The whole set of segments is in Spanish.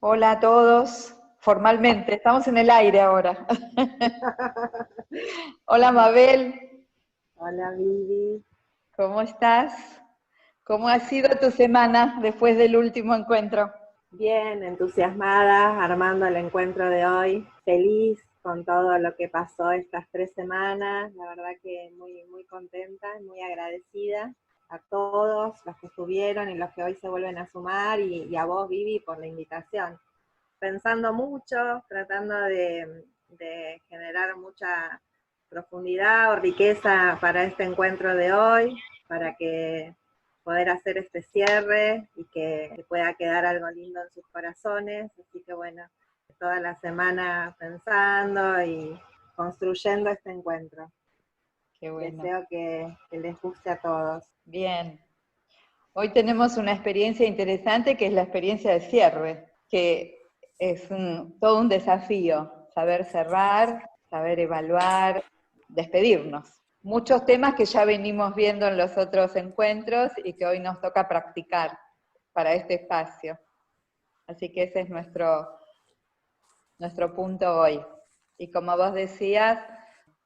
Hola a todos, formalmente, estamos en el aire ahora. Hola Mabel, Hola Vivi, ¿cómo estás? ¿Cómo ha sido tu semana después del último encuentro? bien, entusiasmada, armando el encuentro de hoy, feliz con todo lo que pasó estas 3 semanas, la verdad que muy contenta, muy agradecida a todos los que estuvieron y los que hoy se vuelven a sumar y a vos Vivi por la invitación. Pensando mucho, tratando de generar mucha profundidad o riqueza para este encuentro de hoy, para que poder hacer este cierre y que pueda quedar algo lindo en sus corazones. Así que bueno, toda la semana pensando y construyendo este encuentro. Qué bueno, Deseo que les guste a todos. bien. Hoy tenemos una experiencia interesante que es la experiencia de cierre, que es todo un desafío, saber cerrar, saber evaluar, despedirnos. Muchos temas que ya venimos viendo en los otros encuentros y que hoy nos toca practicar para este espacio. Así que ese es nuestro punto hoy. Y como vos decías,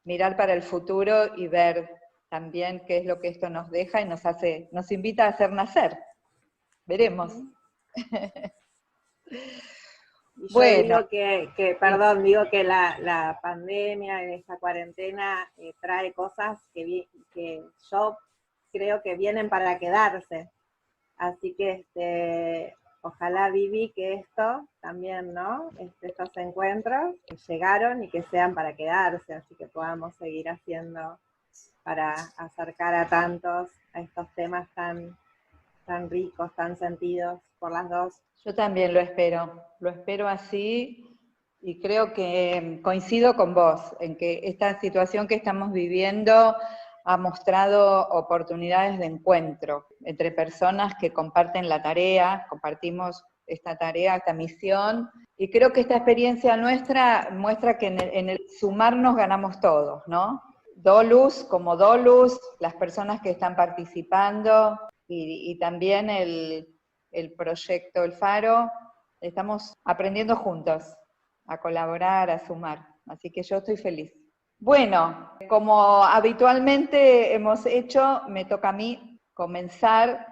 mirar para el futuro y ver también qué es lo que esto nos deja y nos invita a hacer nacer. Veremos. Uh-huh. Y yo Bueno, digo sí, perdón, digo que la pandemia y esta cuarentena trae cosas que yo creo que vienen para quedarse. Así que ojalá Vivi que esto también, ¿no? Estos encuentros que llegaron y que sean para quedarse, así que podamos seguir haciendo para acercar a tantos a estos temas tan ricos, tan sentidos por las dos. yo también lo espero así y creo que coincido con vos en que esta situación que estamos viviendo ha mostrado oportunidades de encuentro entre personas que comparten la tarea, compartimos esta tarea, esta misión, y creo que esta experiencia nuestra muestra que en el sumarnos ganamos todos, ¿no? Dolus como Dolus, las personas que están participando y también el proyecto El Faro, estamos aprendiendo juntos a colaborar, a sumar. Así que yo estoy feliz. Bueno, como habitualmente hemos hecho, me toca a mí comenzar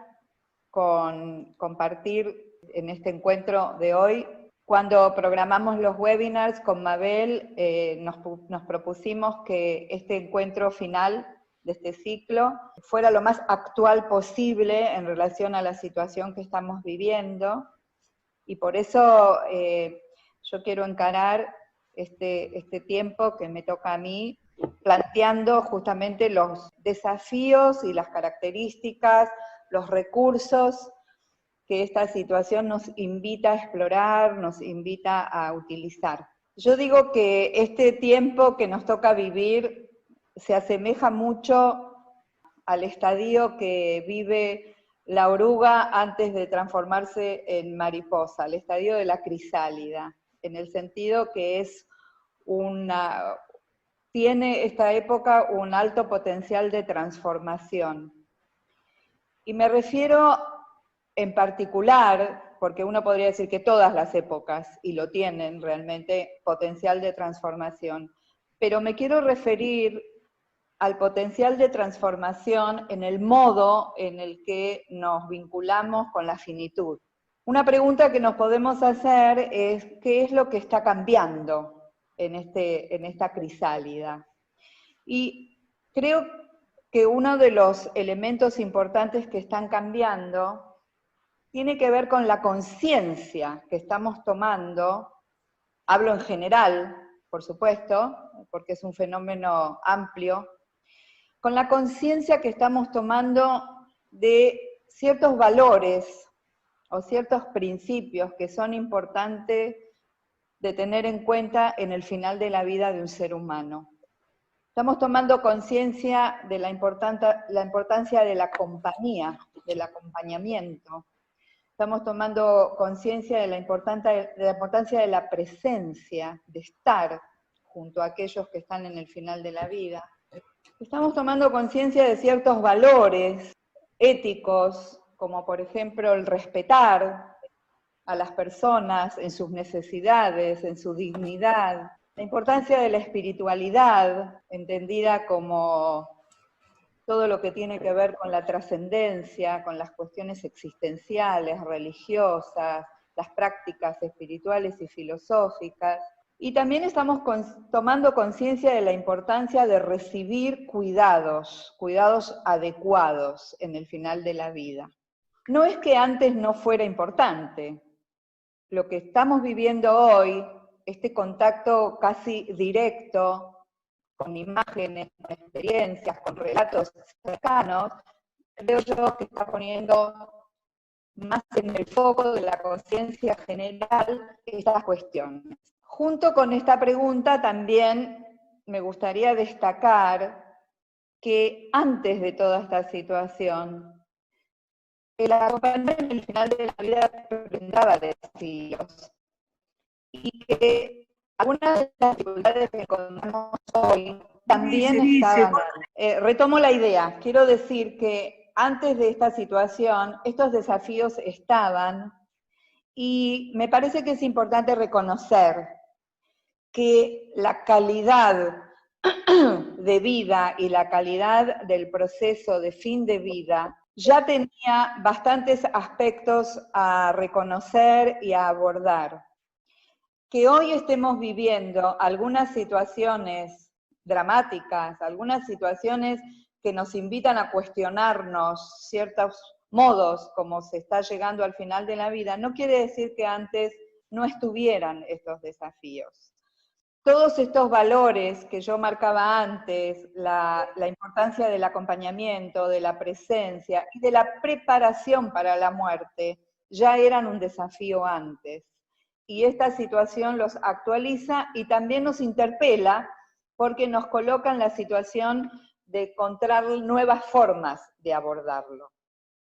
con compartir en este encuentro de hoy. Cuando programamos los webinars con Mabel, nos propusimos que este encuentro final de este ciclo fuera lo más actual posible en relación a la situación que estamos viviendo, y por eso yo quiero encarar este tiempo que me toca a mí planteando justamente los desafíos y las características, los recursos que esta situación nos invita a explorar, nos invita a utilizar. Yo digo que este tiempo que nos toca vivir se asemeja mucho al estadio que vive la oruga antes de transformarse en mariposa, al estadio de la crisálida, en el sentido que tiene esta época un alto potencial de transformación. Y me refiero en particular, porque uno podría decir que todas las épocas, y lo tienen realmente, potencial de transformación, pero me quiero referir al potencial de transformación en el modo en el que nos vinculamos con la finitud. Una pregunta que nos podemos hacer es, ¿qué es lo que está cambiando en esta crisálida? Y creo que uno de los elementos importantes que están cambiando tiene que ver con la conciencia que estamos tomando, hablo en general, por supuesto, porque es un fenómeno amplio, con la conciencia que estamos tomando de ciertos valores o ciertos principios que son importantes de tener en cuenta en el final de la vida de un ser humano. Estamos tomando conciencia de la importancia de la compañía, del acompañamiento. Estamos tomando conciencia de la importancia de la presencia, de estar junto a aquellos que están en el final de la vida. Estamos tomando conciencia de ciertos valores éticos, como por ejemplo el respetar, a las personas en sus necesidades, en su dignidad, la importancia de la espiritualidad, entendida como todo lo que tiene que ver con la trascendencia, con las cuestiones existenciales, religiosas, las prácticas espirituales y filosóficas. Y también estamos tomando conciencia de la importancia de recibir cuidados adecuados en el final de la vida. No es que antes no fuera importante. Lo que estamos viviendo hoy, este contacto casi directo, con imágenes, con experiencias, con relatos cercanos, creo yo que está poniendo más en el foco de la conciencia general estas cuestiones. Junto con esta pregunta también me gustaría destacar que antes de toda esta situación, el acompañamiento en el final de la vida presentaba desafíos y que algunas de las dificultades que encontramos hoy también estaban. Retomo la idea, quiero decir que antes de esta situación estos desafíos estaban y me parece que es importante reconocer que la calidad de vida y la calidad del proceso de fin de vida ya tenía bastantes aspectos a reconocer y a abordar. Que hoy estemos viviendo algunas situaciones dramáticas, algunas situaciones que nos invitan a cuestionarnos ciertos modos como se está llegando al final de la vida, no quiere decir que antes no estuvieran estos desafíos. Todos estos valores que yo marcaba antes, la importancia del acompañamiento, de la presencia y de la preparación para la muerte, ya eran un desafío antes. Y esta situación los actualiza y también nos interpela porque nos coloca en la situación de encontrar nuevas formas de abordarlo.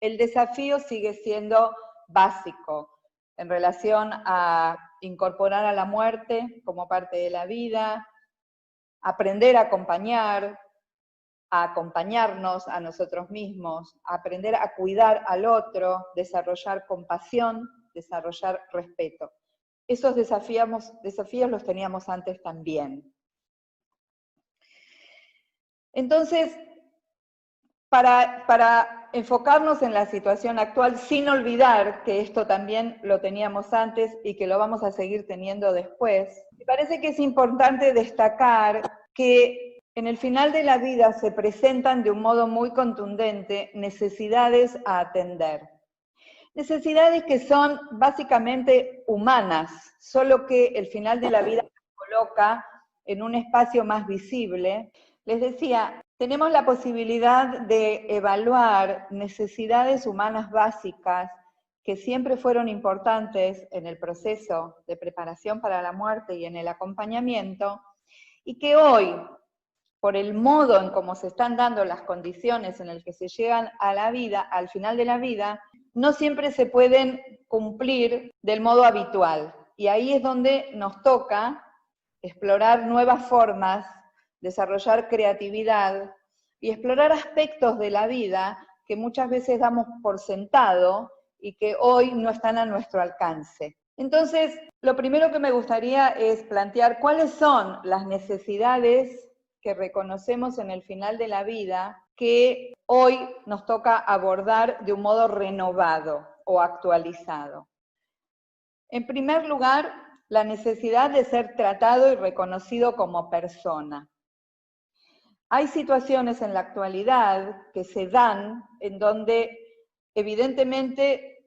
El desafío sigue siendo básico en relación a incorporar a la muerte como parte de la vida, aprender a acompañarnos a nosotros mismos, aprender a cuidar al otro, desarrollar compasión, desarrollar respeto. Esos desafíos los teníamos antes también. Entonces, para enfocarnos en la situación actual, sin olvidar que esto también lo teníamos antes y que lo vamos a seguir teniendo después, me parece que es importante destacar que en el final de la vida se presentan de un modo muy contundente necesidades a atender. Necesidades que son básicamente humanas, solo que el final de la vida se coloca en un espacio más visible. Les decía, tenemos la posibilidad de evaluar necesidades humanas básicas que siempre fueron importantes en el proceso de preparación para la muerte y en el acompañamiento, y que hoy, por el modo en cómo se están dando las condiciones en las que se llegan a la vida, al final de la vida, no siempre se pueden cumplir del modo habitual. Y ahí es donde nos toca explorar nuevas formas, desarrollar creatividad y explorar aspectos de la vida que muchas veces damos por sentado y que hoy no están a nuestro alcance. Entonces, lo primero que me gustaría es plantear cuáles son las necesidades que reconocemos en el final de la vida que hoy nos toca abordar de un modo renovado o actualizado. En primer lugar, la necesidad de ser tratado y reconocido como persona. Hay situaciones en la actualidad que se dan en donde evidentemente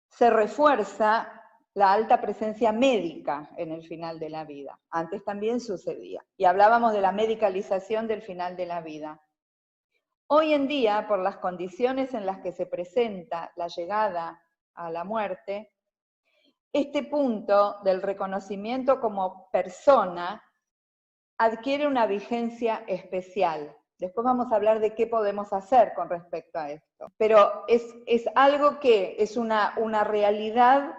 se refuerza la alta presencia médica en el final de la vida. Antes también sucedía. Y hablábamos de la medicalización del final de la vida. Hoy en día, por las condiciones en las que se presenta la llegada a la muerte, este punto del reconocimiento como persona adquiere una vigencia especial. Después vamos a hablar de qué podemos hacer con respecto a esto. Pero es algo que es una realidad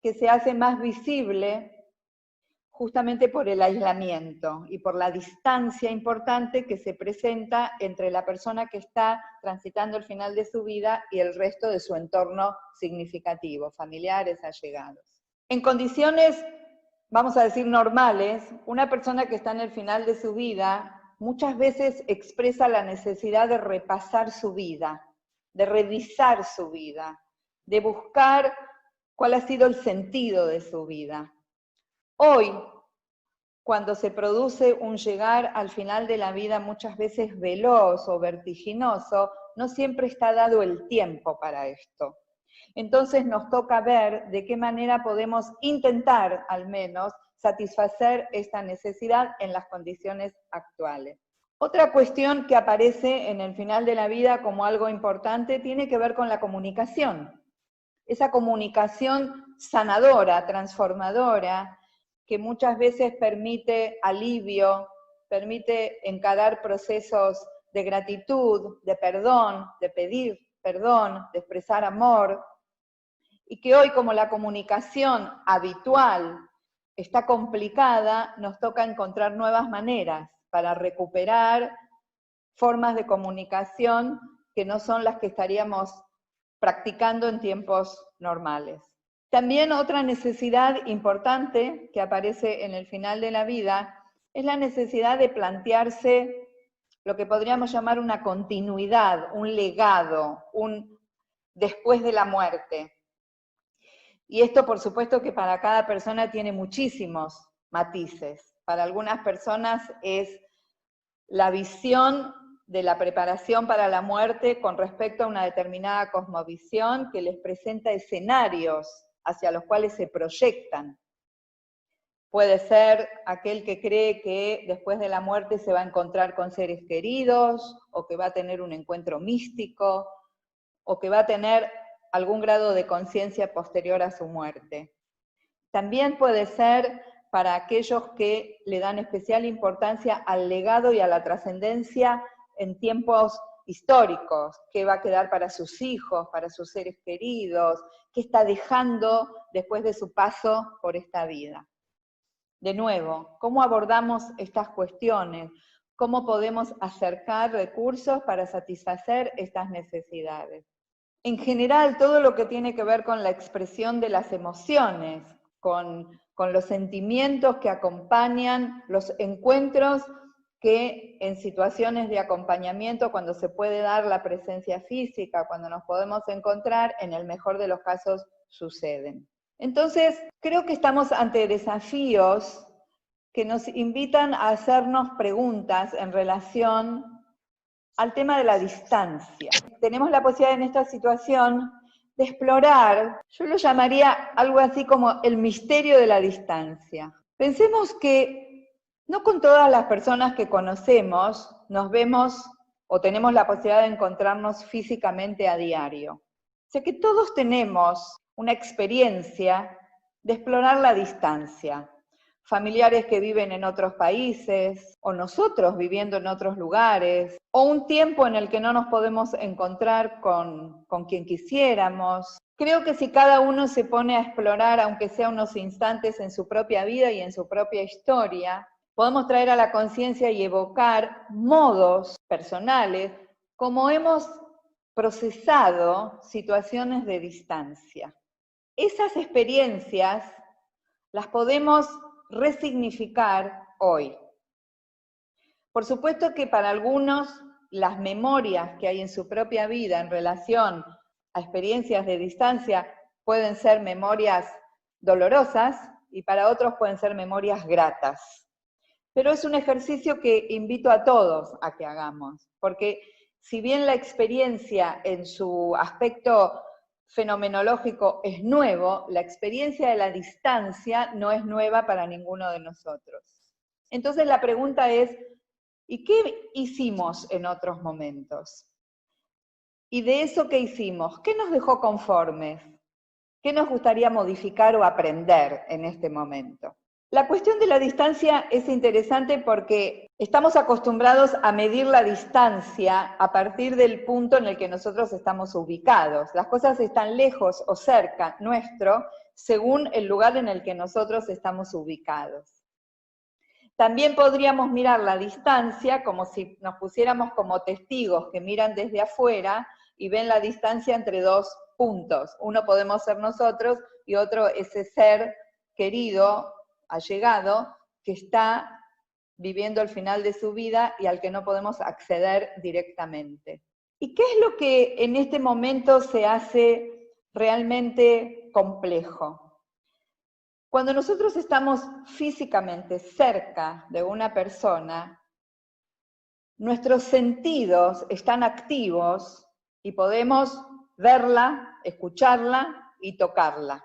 que se hace más visible justamente por el aislamiento y por la distancia importante que se presenta entre la persona que está transitando el final de su vida y el resto de su entorno significativo, familiares, allegados. En condiciones, vamos a decir, normales, una persona que está en el final de su vida muchas veces expresa la necesidad de repasar su vida, de revisar su vida, de buscar cuál ha sido el sentido de su vida. Hoy, cuando se produce un llegar al final de la vida muchas veces veloz o vertiginoso, no siempre está dado el tiempo para esto. Entonces nos toca ver de qué manera podemos intentar, al menos, satisfacer esta necesidad en las condiciones actuales. Otra cuestión que aparece en el final de la vida como algo importante tiene que ver con la comunicación. Esa comunicación sanadora, transformadora, que muchas veces permite alivio, permite encarar procesos de gratitud, de perdón, de pedir perdón, de expresar amor, y que hoy, como la comunicación habitual está complicada, nos toca encontrar nuevas maneras para recuperar formas de comunicación que no son las que estaríamos practicando en tiempos normales. También otra necesidad importante que aparece en el final de la vida es la necesidad de plantearse lo que podríamos llamar una continuidad, un legado, un después de la muerte. Y esto, por supuesto, que para cada persona tiene muchísimos matices. Para algunas personas es la visión de la preparación para la muerte con respecto a una determinada cosmovisión que les presenta escenarios hacia los cuales se proyectan. Puede ser aquel que cree que después de la muerte se va a encontrar con seres queridos, o que va a tener un encuentro místico, o que va a tener algún grado de conciencia posterior a su muerte. También puede ser para aquellos que le dan especial importancia al legado y a la trascendencia en tiempos históricos, qué va a quedar para sus hijos, para sus seres queridos, qué está dejando después de su paso por esta vida. De nuevo, ¿cómo abordamos estas cuestiones? ¿Cómo podemos acercar recursos para satisfacer estas necesidades? En general, todo lo que tiene que ver con la expresión de las emociones, con los sentimientos que acompañan los encuentros que en situaciones de acompañamiento, cuando se puede dar la presencia física, cuando nos podemos encontrar, en el mejor de los casos suceden. Entonces, creo que estamos ante desafíos que nos invitan a hacernos preguntas en relación al tema de la distancia. Tenemos la posibilidad en esta situación de explorar, yo lo llamaría algo así como el misterio de la distancia. Pensemos que no con todas las personas que conocemos nos vemos o tenemos la posibilidad de encontrarnos físicamente a diario. O sea que todos tenemos una experiencia de explorar la distancia. Familiares que viven en otros países, o nosotros viviendo en otros lugares, o un tiempo en el que no nos podemos encontrar con quien quisiéramos. Creo que si cada uno se pone a explorar, aunque sea unos instantes en su propia vida y en su propia historia, podemos traer a la conciencia y evocar modos personales como hemos procesado situaciones de distancia. Esas experiencias las podemos resignificar hoy. Por supuesto que para algunos las memorias que hay en su propia vida en relación a experiencias de distancia pueden ser memorias dolorosas y para otros pueden ser memorias gratas. Pero es un ejercicio que invito a todos a que hagamos, porque si bien la experiencia en su aspecto fenomenológico es nuevo, la experiencia de la distancia no es nueva para ninguno de nosotros. Entonces la pregunta es, ¿y qué hicimos en otros momentos? Y de eso que hicimos, ¿qué nos dejó conformes? ¿Qué nos gustaría modificar o aprender en este momento? La cuestión de la distancia es interesante porque estamos acostumbrados a medir la distancia a partir del punto en el que nosotros estamos ubicados. Las cosas están lejos o cerca nuestro según el lugar en el que nosotros estamos ubicados. También podríamos mirar la distancia como si nos pusiéramos como testigos que miran desde afuera y ven la distancia entre dos puntos. Uno podemos ser nosotros y otro ese ser querido, allegado, que está viviendo el final de su vida y al que no podemos acceder directamente. ¿Y qué es lo que en este momento se hace realmente complejo? Cuando nosotros estamos físicamente cerca de una persona, nuestros sentidos están activos y podemos verla, escucharla y tocarla.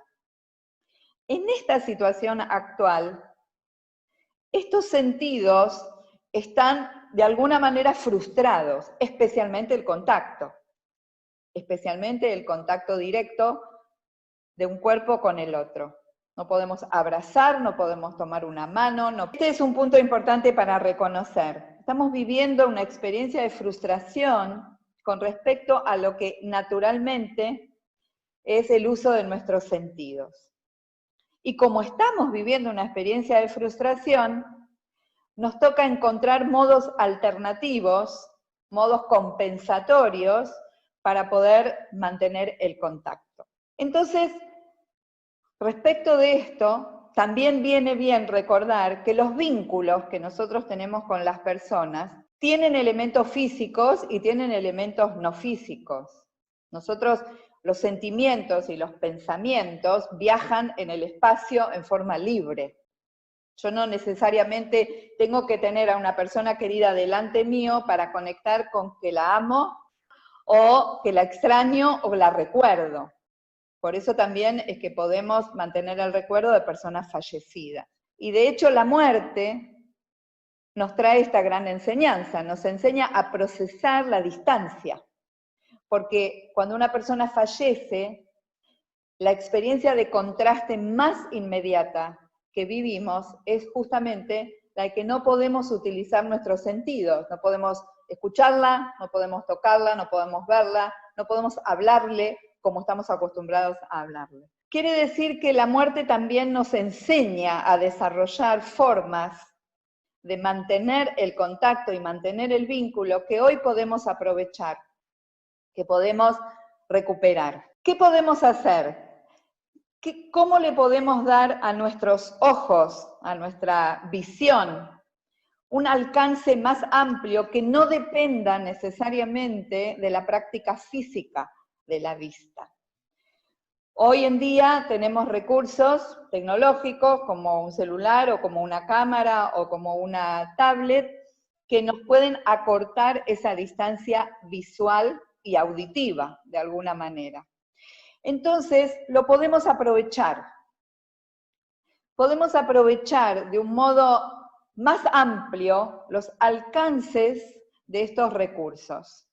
En esta situación actual, estos sentidos están de alguna manera frustrados, especialmente el contacto directo de un cuerpo con el otro. No podemos abrazar, no podemos tomar una mano. No. Este es un punto importante para reconocer. Estamos viviendo una experiencia de frustración con respecto a lo que naturalmente es el uso de nuestros sentidos. Y como estamos viviendo una experiencia de frustración, nos toca encontrar modos alternativos, modos compensatorios para poder mantener el contacto. Entonces, respecto de esto, también viene bien recordar que los vínculos que nosotros tenemos con las personas tienen elementos físicos y tienen elementos no físicos. Nosotros, los sentimientos y los pensamientos viajan en el espacio en forma libre. Yo no necesariamente tengo que tener a una persona querida delante mío para conectar con que la amo, o que la extraño o la recuerdo. Por eso también es que podemos mantener el recuerdo de personas fallecidas. Y de hecho la muerte nos trae esta gran enseñanza, nos enseña a procesar la distancia. Porque cuando una persona fallece, la experiencia de contraste más inmediata que vivimos es justamente la de que no podemos utilizar nuestros sentidos, no podemos escucharla, no podemos tocarla, no podemos verla, no podemos hablarle como estamos acostumbrados a hablarle. Quiere decir que la muerte también nos enseña a desarrollar formas de mantener el contacto y mantener el vínculo que hoy podemos aprovechar, que podemos recuperar. ¿Qué podemos hacer? ¿Cómo le podemos dar a nuestros ojos, a nuestra visión, un alcance más amplio que no dependa necesariamente de la práctica física de la vista? Hoy en día tenemos recursos tecnológicos como un celular o como una cámara o como una tablet que nos pueden acortar esa distancia visual y auditiva de alguna manera. Entonces, lo podemos aprovechar. Podemos aprovechar de un modo más amplio los alcances de estos recursos.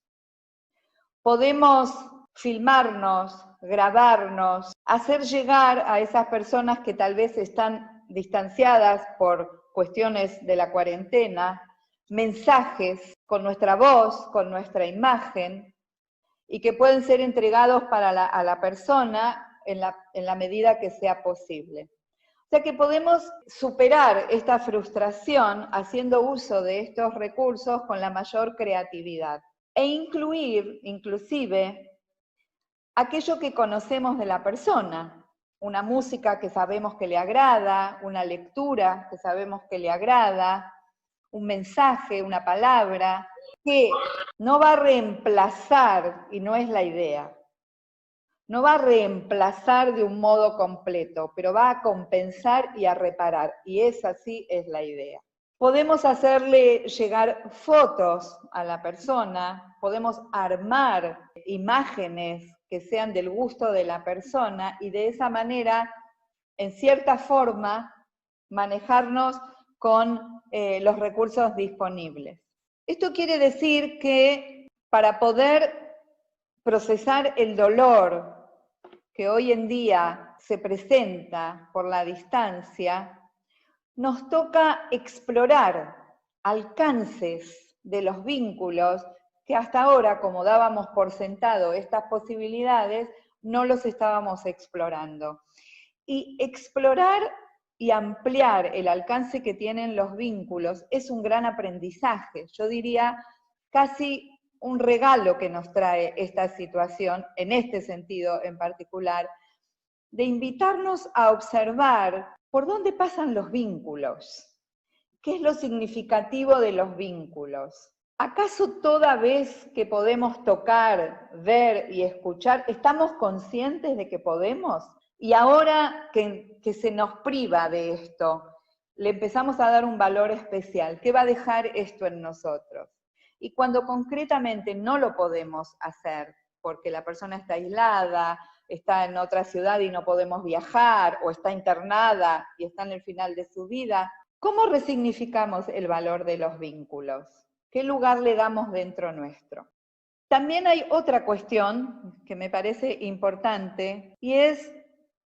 Podemos filmarnos, grabarnos, hacer llegar a esas personas que tal vez están distanciadas por cuestiones de la cuarentena, mensajes con nuestra voz, con nuestra imagen, y que pueden ser entregados a la persona en la medida que sea posible. O sea que podemos superar esta frustración haciendo uso de estos recursos con la mayor creatividad e incluir, inclusive, aquello que conocemos de la persona, una música que sabemos que le agrada, una lectura que sabemos que le agrada, un mensaje, una palabra, que no va a reemplazar, y no es la idea, no va a reemplazar de un modo completo, pero va a compensar y a reparar, y esa sí es la idea. Podemos hacerle llegar fotos a la persona, podemos armar imágenes que sean del gusto de la persona y de esa manera, en cierta forma, manejarnos con los recursos disponibles. Esto quiere decir que para poder procesar el dolor que hoy en día se presenta por la distancia, nos toca explorar alcances de los vínculos que hasta ahora, como dábamos por sentado estas posibilidades, no los estábamos explorando. Y explorar y ampliar el alcance que tienen los vínculos es un gran aprendizaje. Yo diría casi un regalo que nos trae esta situación, en este sentido en particular, de invitarnos a observar por dónde pasan los vínculos, qué es lo significativo de los vínculos. ¿Acaso toda vez que podemos tocar, ver y escuchar, estamos conscientes de que podemos? Y ahora que se nos priva de esto, le empezamos a dar un valor especial. ¿Qué va a dejar esto en nosotros? Y cuando concretamente no lo podemos hacer, porque la persona está aislada, está en otra ciudad y no podemos viajar, o está internada y está en el final de su vida, ¿cómo resignificamos el valor de los vínculos? ¿Qué lugar le damos dentro nuestro? También hay otra cuestión que me parece importante, y es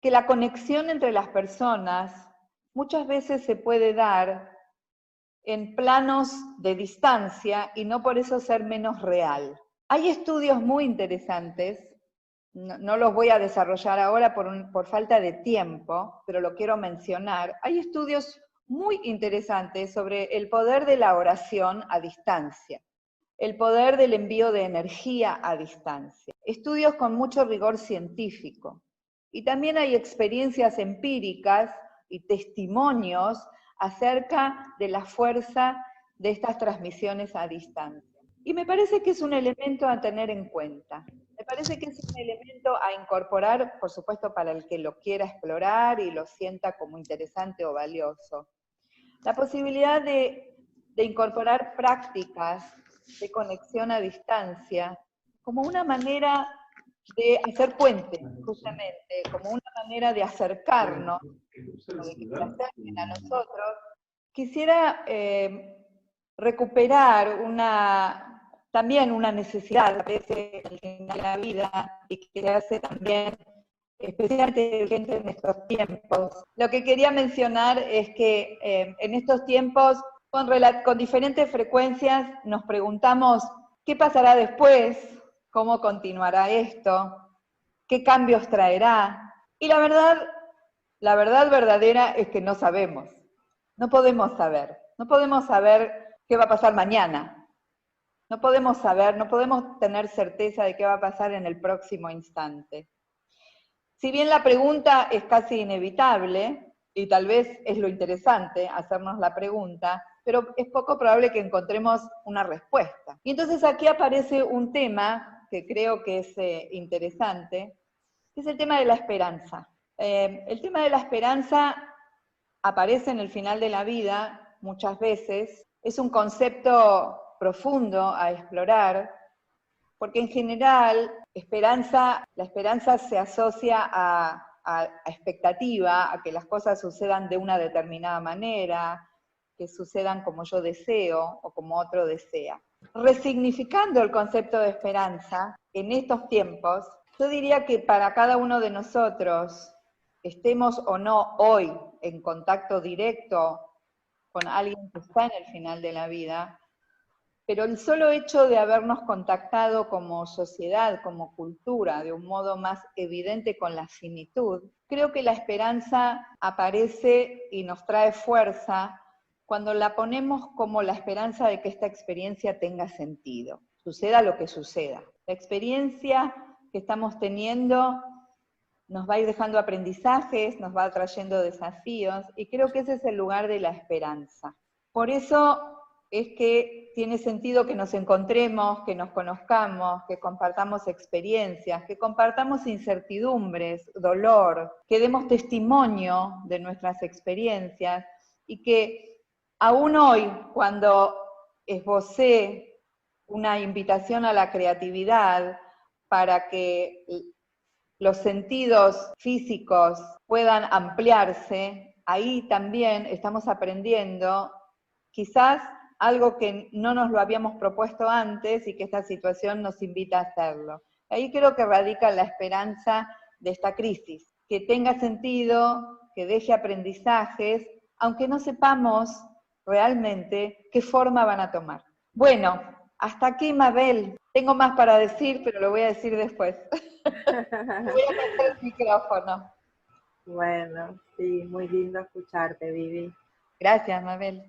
que la conexión entre las personas muchas veces se puede dar en planos de distancia y no por eso ser menos real. Hay estudios muy interesantes, no los voy a desarrollar ahora por falta de tiempo, pero lo quiero mencionar. Hay estudios muy interesantes sobre el poder de la oración a distancia, el poder del envío de energía a distancia. Estudios con mucho rigor científico. Y también hay experiencias empíricas y testimonios acerca de la fuerza de estas transmisiones a distancia. Y me parece que es un elemento a tener en cuenta. Me parece que es un elemento a incorporar, por supuesto, para el que lo quiera explorar y lo sienta como interesante o valioso. La posibilidad de incorporar prácticas de conexión a distancia como una manera de hacer puente, justamente, como una manera de acercarnos, o de que se acerquen a nosotros. Quisiera recuperar también una necesidad a veces en la vida y que se hace también especialmente urgente en estos tiempos. Lo que quería mencionar es que en estos tiempos, con diferentes frecuencias, nos preguntamos qué pasará después, cómo continuará esto, qué cambios traerá. Y la verdad verdadera es que no sabemos. No podemos saber qué va a pasar mañana. No podemos saber, no podemos tener certeza de qué va a pasar en el próximo instante. Si bien la pregunta es casi inevitable, y tal vez es lo interesante hacernos la pregunta, pero es poco probable que encontremos una respuesta. Y entonces aquí aparece un tema que creo que es interesante, que es el tema de la esperanza. El tema de la esperanza aparece en el final de la vida muchas veces, es un concepto profundo a explorar, porque en general la esperanza se asocia a expectativa, a que las cosas sucedan de una determinada manera, que sucedan como yo deseo o como otro desea. Resignificando el concepto de esperanza en estos tiempos, yo diría que para cada uno de nosotros, estemos o no hoy en contacto directo con alguien que está en el final de la vida, pero el solo hecho de habernos contactado como sociedad, como cultura, de un modo más evidente con la finitud, creo que la esperanza aparece y nos trae fuerza cuando la ponemos como la esperanza de que esta experiencia tenga sentido, suceda lo que suceda. La experiencia que estamos teniendo nos va a ir dejando aprendizajes, nos va trayendo desafíos, y creo que ese es el lugar de la esperanza. Por eso es que tiene sentido que nos encontremos, que nos conozcamos, que compartamos experiencias, que compartamos incertidumbres, dolor, que demos testimonio de nuestras experiencias, y que aún hoy, cuando esbocé una invitación a la creatividad para que los sentidos físicos puedan ampliarse, ahí también estamos aprendiendo quizás algo que no nos lo habíamos propuesto antes y que esta situación nos invita a hacerlo. Ahí creo que radica la esperanza de esta crisis, que tenga sentido, que deje aprendizajes, aunque no sepamos realmente qué forma van a tomar. Bueno, hasta aquí, Mabel. Tengo más para decir, pero lo voy a decir después. Voy a pasar el micrófono. Bueno, sí, muy lindo escucharte, Vivi. Gracias, Mabel.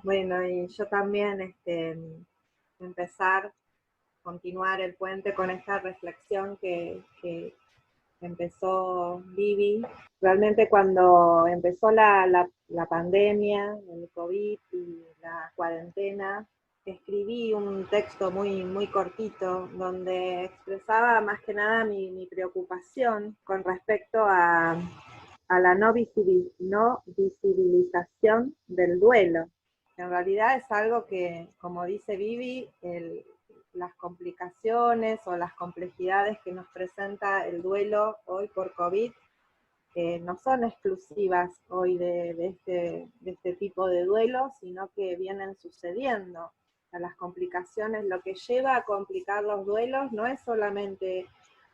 Bueno, y yo también empezar, continuar el puente con esta reflexión que empezó Vivi. Realmente cuando empezó la pandemia, el COVID y la cuarentena, escribí un texto muy cortito donde expresaba más que nada mi preocupación con respecto a la no visibilización del duelo. En realidad es algo que, como dice Vivi, las complicaciones o las complejidades que nos presenta el duelo hoy por COVID no son exclusivas hoy de este tipo de duelo, sino que vienen sucediendo. A las complicaciones, lo que lleva a complicar los duelos no es solamente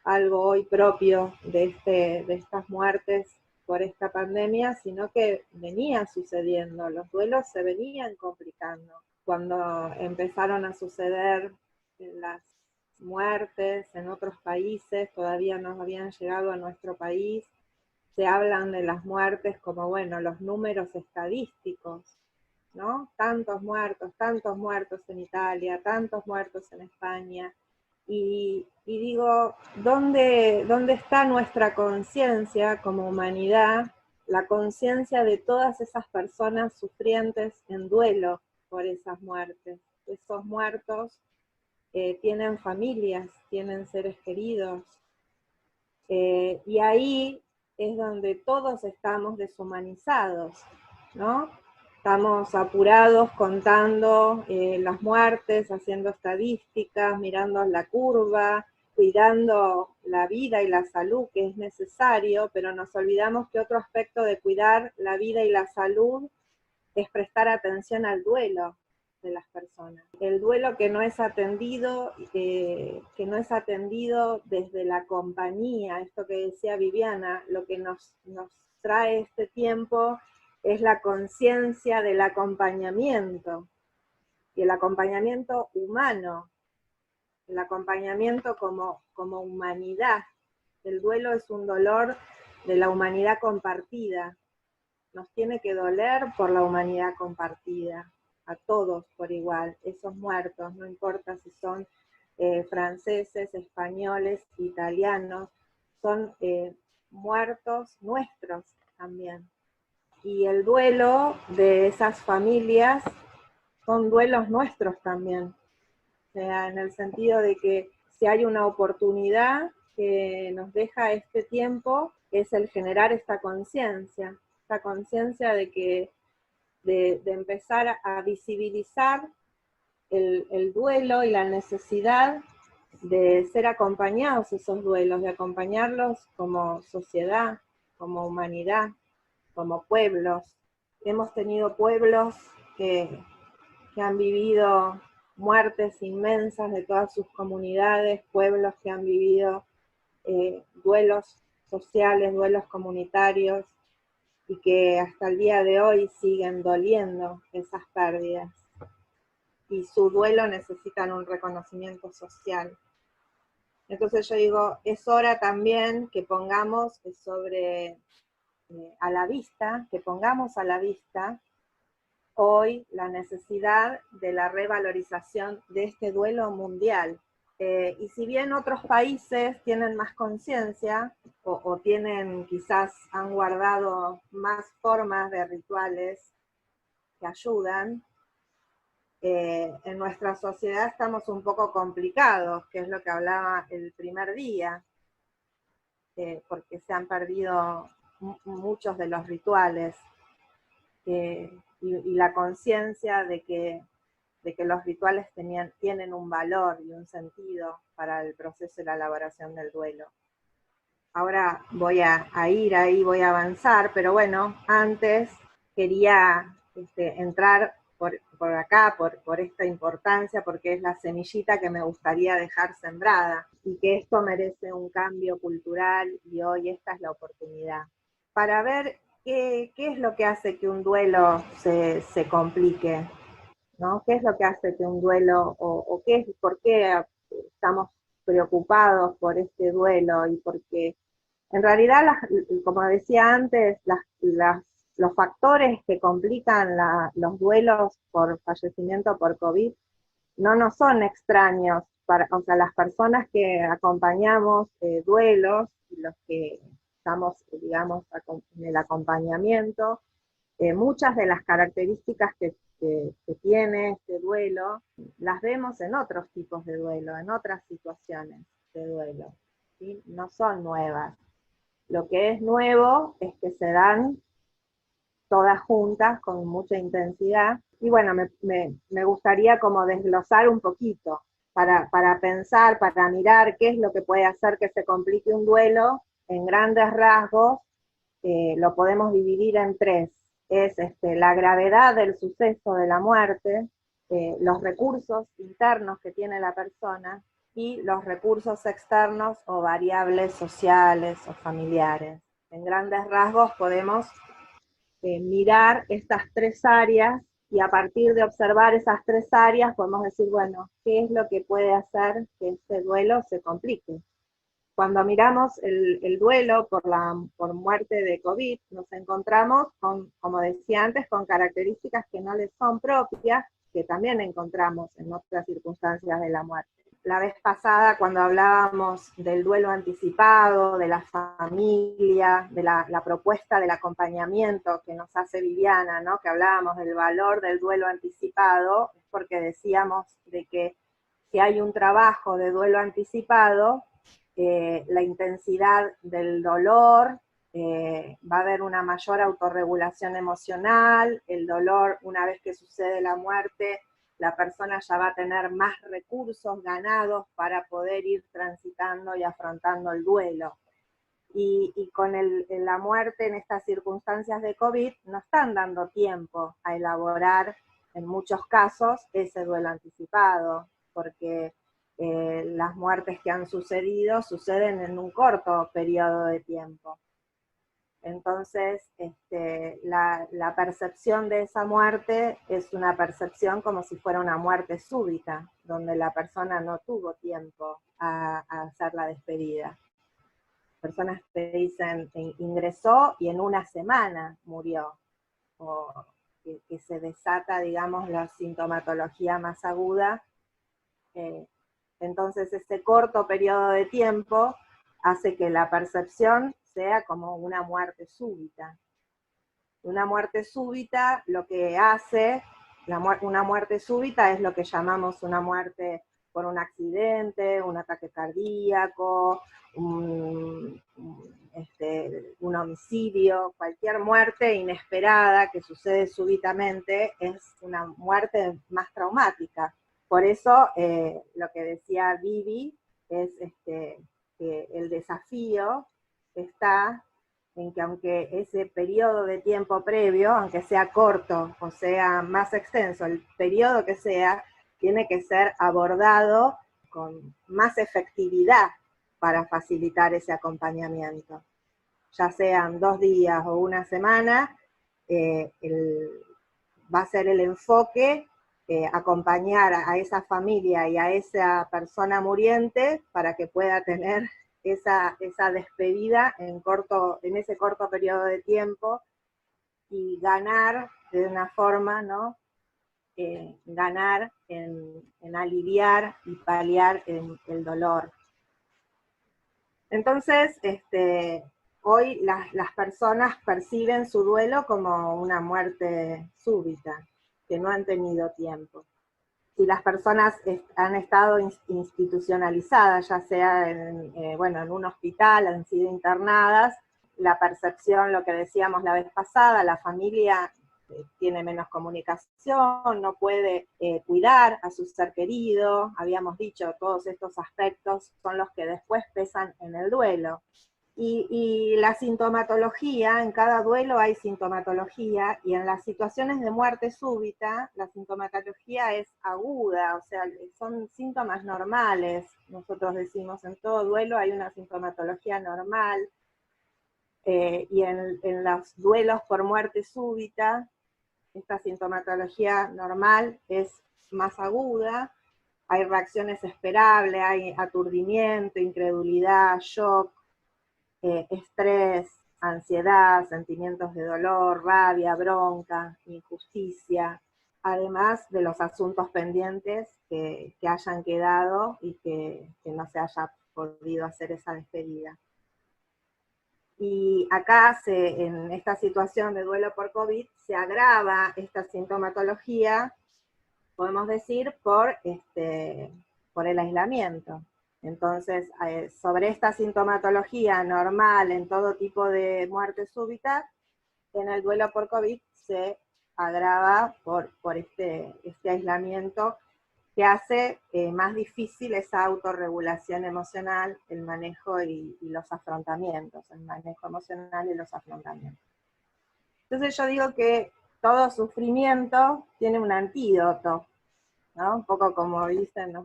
algo hoy propio de estas muertes por esta pandemia, sino que venía sucediendo, los duelos se venían complicando. Cuando empezaron a suceder las muertes en otros países, todavía no habían llegado a nuestro país, se hablan de las muertes como, bueno, los números estadísticos, ¿no? Tantos muertos en Italia, tantos muertos en España. Y digo, ¿dónde está nuestra conciencia como humanidad? La conciencia de todas esas personas sufrientes en duelo por esas muertes. Esos muertos tienen familias, tienen seres queridos. Y ahí es donde todos estamos deshumanizados, ¿no? Estamos apurados contando las muertes, haciendo estadísticas, mirando la curva, cuidando la vida y la salud que es necesario, pero nos olvidamos que otro aspecto de cuidar la vida y la salud es prestar atención al duelo de las personas. El duelo que no es atendido desde la compañía, esto que decía Viviana, lo que nos trae este tiempo es la conciencia del acompañamiento, y el acompañamiento humano, el acompañamiento como humanidad. El duelo es un dolor de la humanidad compartida. Nos tiene que doler por la humanidad compartida, a todos por igual, esos muertos, no importa si son franceses, españoles, italianos, son muertos nuestros también. Y el duelo de esas familias son duelos nuestros también. O sea, en el sentido de que si hay una oportunidad que nos deja este tiempo, es el generar esta conciencia de empezar a visibilizar el duelo y la necesidad de ser acompañados esos duelos, de acompañarlos como sociedad, como humanidad, como pueblos. Hemos tenido pueblos que han vivido muertes inmensas de todas sus comunidades, pueblos que han vivido duelos sociales, duelos comunitarios, y que hasta el día de hoy siguen doliendo esas pérdidas. Y su duelo necesitan un reconocimiento social. Entonces yo digo, es hora también que pongamos a la vista hoy la necesidad de la revalorización de este duelo mundial. Y si bien otros países tienen más conciencia o tienen, quizás han guardado más formas de rituales que ayudan, en nuestra sociedad estamos un poco complicados, que es lo que hablaba el primer día, porque se han perdido muchos de los rituales, y la conciencia de que los rituales tienen un valor y un sentido para el proceso y la elaboración del duelo. Ahora voy a ir ahí, voy a avanzar, pero bueno, antes quería entrar por acá, por esta importancia, porque es la semillita que me gustaría dejar sembrada, y que esto merece un cambio cultural, y hoy esta es la oportunidad. Para ver qué es lo que hace que un duelo se complique, ¿no? ¿Qué es lo que hace que un duelo, por qué estamos preocupados por este duelo, y por qué En realidad, como decía antes, los factores que complican los duelos por fallecimiento por COVID no nos son extraños. O sea, las personas que acompañamos duelos, los que estamos, digamos, en el acompañamiento, muchas de las características que tiene este duelo, las vemos en otros tipos de duelo, en otras situaciones de duelo, ¿sí? No son nuevas. Lo que es nuevo es que se dan todas juntas con mucha intensidad. Y bueno, me gustaría como desglosar un poquito para pensar, para mirar qué es lo que puede hacer que se complique un duelo. En grandes rasgos, lo podemos dividir en tres. Es la gravedad del suceso de la muerte, los recursos internos que tiene la persona y los recursos externos o variables sociales o familiares. En grandes rasgos podemos mirar estas tres áreas y a partir de observar esas tres áreas podemos decir, bueno, ¿qué es lo que puede hacer que este duelo se complique? Cuando miramos el duelo por muerte de COVID, nos encontramos con, como decía antes, con características que no les son propias, que también encontramos en otras circunstancias de la muerte. La vez pasada, cuando hablábamos del duelo anticipado, de la familia, de la propuesta del acompañamiento que nos hace Viviana, ¿no? Que hablábamos del valor del duelo anticipado, es porque decíamos de que si hay un trabajo de duelo anticipado, la intensidad del dolor, va a haber una mayor autorregulación emocional, el dolor, una vez que sucede la muerte, la persona ya va a tener más recursos ganados para poder ir transitando y afrontando el duelo. Y con la muerte en estas circunstancias de COVID, no están dando tiempo a elaborar, en muchos casos, ese duelo anticipado, porque las muertes que han sucedido suceden en un corto periodo de tiempo. Entonces, la percepción de esa muerte es una percepción como si fuera una muerte súbita, donde la persona no tuvo tiempo a hacer la despedida. Personas te dicen, ingresó y en una semana murió, o que se desata, digamos, la sintomatología más aguda. Entonces, ese corto periodo de tiempo hace que la percepción sea como una muerte súbita. Una muerte súbita lo que hace, una muerte súbita es lo que llamamos una muerte por un accidente, un ataque cardíaco, un homicidio, cualquier muerte inesperada que sucede súbitamente es una muerte más traumática. Por eso, lo que decía Vivi es que el desafío está en que aunque ese periodo de tiempo previo, aunque sea corto o sea más extenso, el periodo que sea, tiene que ser abordado con más efectividad para facilitar ese acompañamiento. Ya sean 2 días o una semana, va a ser el enfoque acompañar a esa familia y a esa persona muriente para que pueda tener esa despedida en ese corto periodo de tiempo y ganar de una forma, ¿no? Ganar en aliviar y paliar el dolor. Entonces, hoy las personas perciben su duelo como una muerte súbita, que no han tenido tiempo. Si las personas han estado institucionalizadas, ya sea en un hospital, han sido internadas, la percepción, lo que decíamos la vez pasada, la familia tiene menos comunicación, no puede cuidar a su ser querido, habíamos dicho, todos estos aspectos son los que después pesan en el duelo. Y la sintomatología, en cada duelo hay sintomatología, y en las situaciones de muerte súbita, la sintomatología es aguda, o sea, son síntomas normales. Nosotros decimos, en todo duelo hay una sintomatología normal, y en los duelos por muerte súbita, esta sintomatología normal es más aguda, hay reacciones esperables, hay aturdimiento, incredulidad, shock, estrés, ansiedad, sentimientos de dolor, rabia, bronca, injusticia, además de los asuntos pendientes que hayan quedado y que no se haya podido hacer esa despedida. Y acá, en esta situación de duelo por COVID, se agrava esta sintomatología, podemos decir, por el aislamiento. Entonces, sobre esta sintomatología normal en todo tipo de muerte súbita, en el duelo por COVID se agrava por este aislamiento que hace más difícil esa autorregulación emocional, el manejo y los afrontamientos, el manejo emocional y los afrontamientos. Entonces yo digo que todo sufrimiento tiene un antídoto, ¿no? Un poco como nos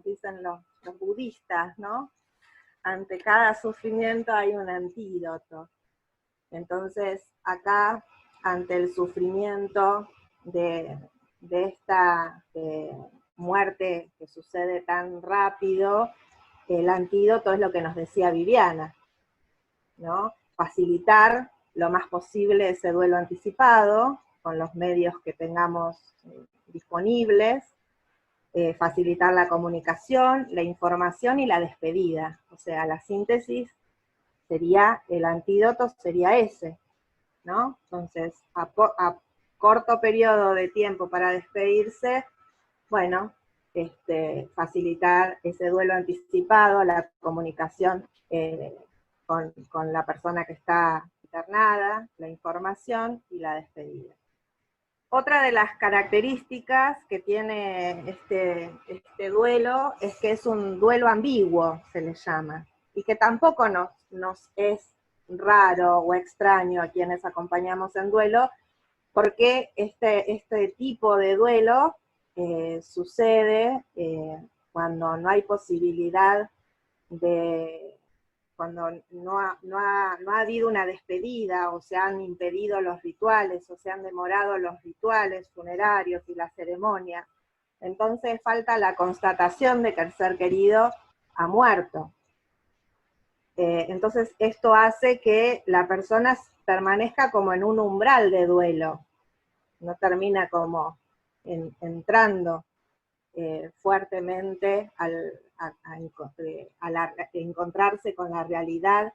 dicen los budistas, ¿no? Ante cada sufrimiento hay un antídoto. Entonces, acá, ante el sufrimiento de esta muerte que sucede tan rápido, el antídoto es lo que nos decía Viviana, ¿no? Facilitar lo más posible ese duelo anticipado, con los medios que tengamos disponibles, facilitar la comunicación, la información y la despedida. O sea, la síntesis sería, el antídoto sería ese, ¿no? Entonces, a corto periodo de tiempo para despedirse, bueno, facilitar ese duelo anticipado, la comunicación con la persona que está internada, la información y la despedida. Otra de las características que tiene este duelo es que es un duelo ambiguo, se le llama, y que tampoco nos es raro o extraño a quienes acompañamos en duelo, porque este tipo de duelo sucede cuando no hay posibilidad cuando no ha habido una despedida, o se han impedido los rituales, o se han demorado los rituales funerarios y la ceremonia. Entonces falta la constatación de que el ser querido ha muerto. Entonces esto hace que la persona permanezca como en un umbral de duelo, no termina como entrando fuertemente al encontrarse con la realidad,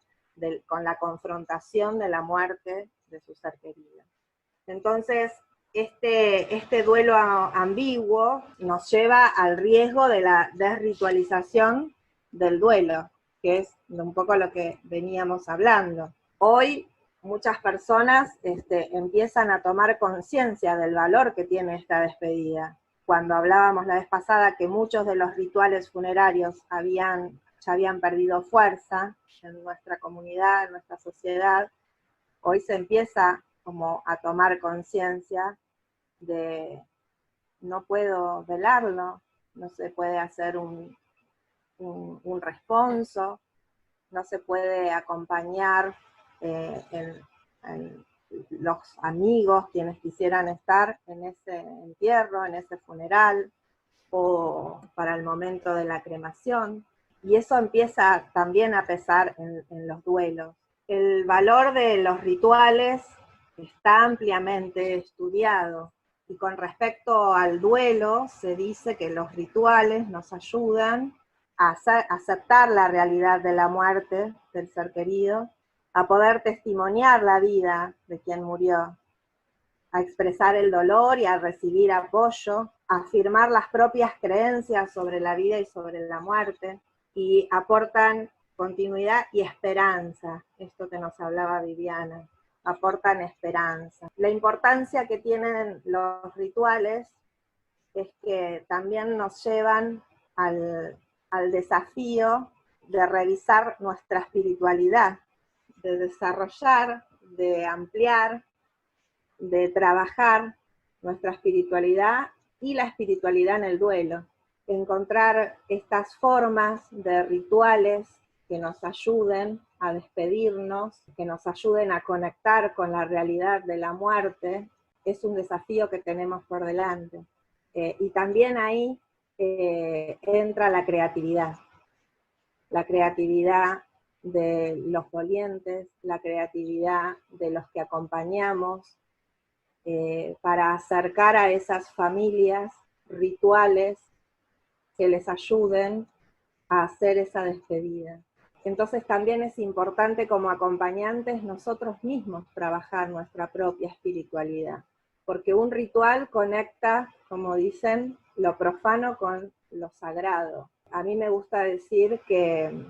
con la confrontación de la muerte de su ser querido. Entonces, este duelo ambiguo nos lleva al riesgo de la desritualización del duelo, que es un poco lo que veníamos hablando. Hoy muchas personas empiezan a tomar conciencia del valor que tiene esta despedida. Cuando hablábamos la vez pasada que muchos de los rituales funerarios ya habían perdido fuerza en nuestra comunidad, en nuestra sociedad, hoy se empieza como a tomar conciencia de no puedo velarlo, no se puede hacer un responso, no se puede acompañar en los amigos, quienes quisieran estar en ese entierro, en ese funeral, o para el momento de la cremación. Y eso empieza también a pesar en los duelos. El valor de los rituales está ampliamente estudiado. Y con respecto al duelo, se dice que los rituales nos ayudan a aceptar la realidad de la muerte del ser querido, a poder testimoniar la vida de quien murió, a expresar el dolor y a recibir apoyo, a afirmar las propias creencias sobre la vida y sobre la muerte, y aportan continuidad y esperanza, esto que nos hablaba Viviana, aportan esperanza. La importancia que tienen los rituales es que también nos llevan al desafío de revisar nuestra espiritualidad, de desarrollar, de ampliar, de trabajar nuestra espiritualidad y la espiritualidad en el duelo. Encontrar estas formas de rituales que nos ayuden a despedirnos, que nos ayuden a conectar con la realidad de la muerte, es un desafío que tenemos por delante. Y también ahí entra la creatividad. La creatividad de los dolientes, la creatividad de los que acompañamos, para acercar a esas familias rituales que les ayuden a hacer esa despedida. Entonces también es importante como acompañantes nosotros mismos trabajar nuestra propia espiritualidad, porque un ritual conecta, como dicen, lo profano con lo sagrado. A mí me gusta decir que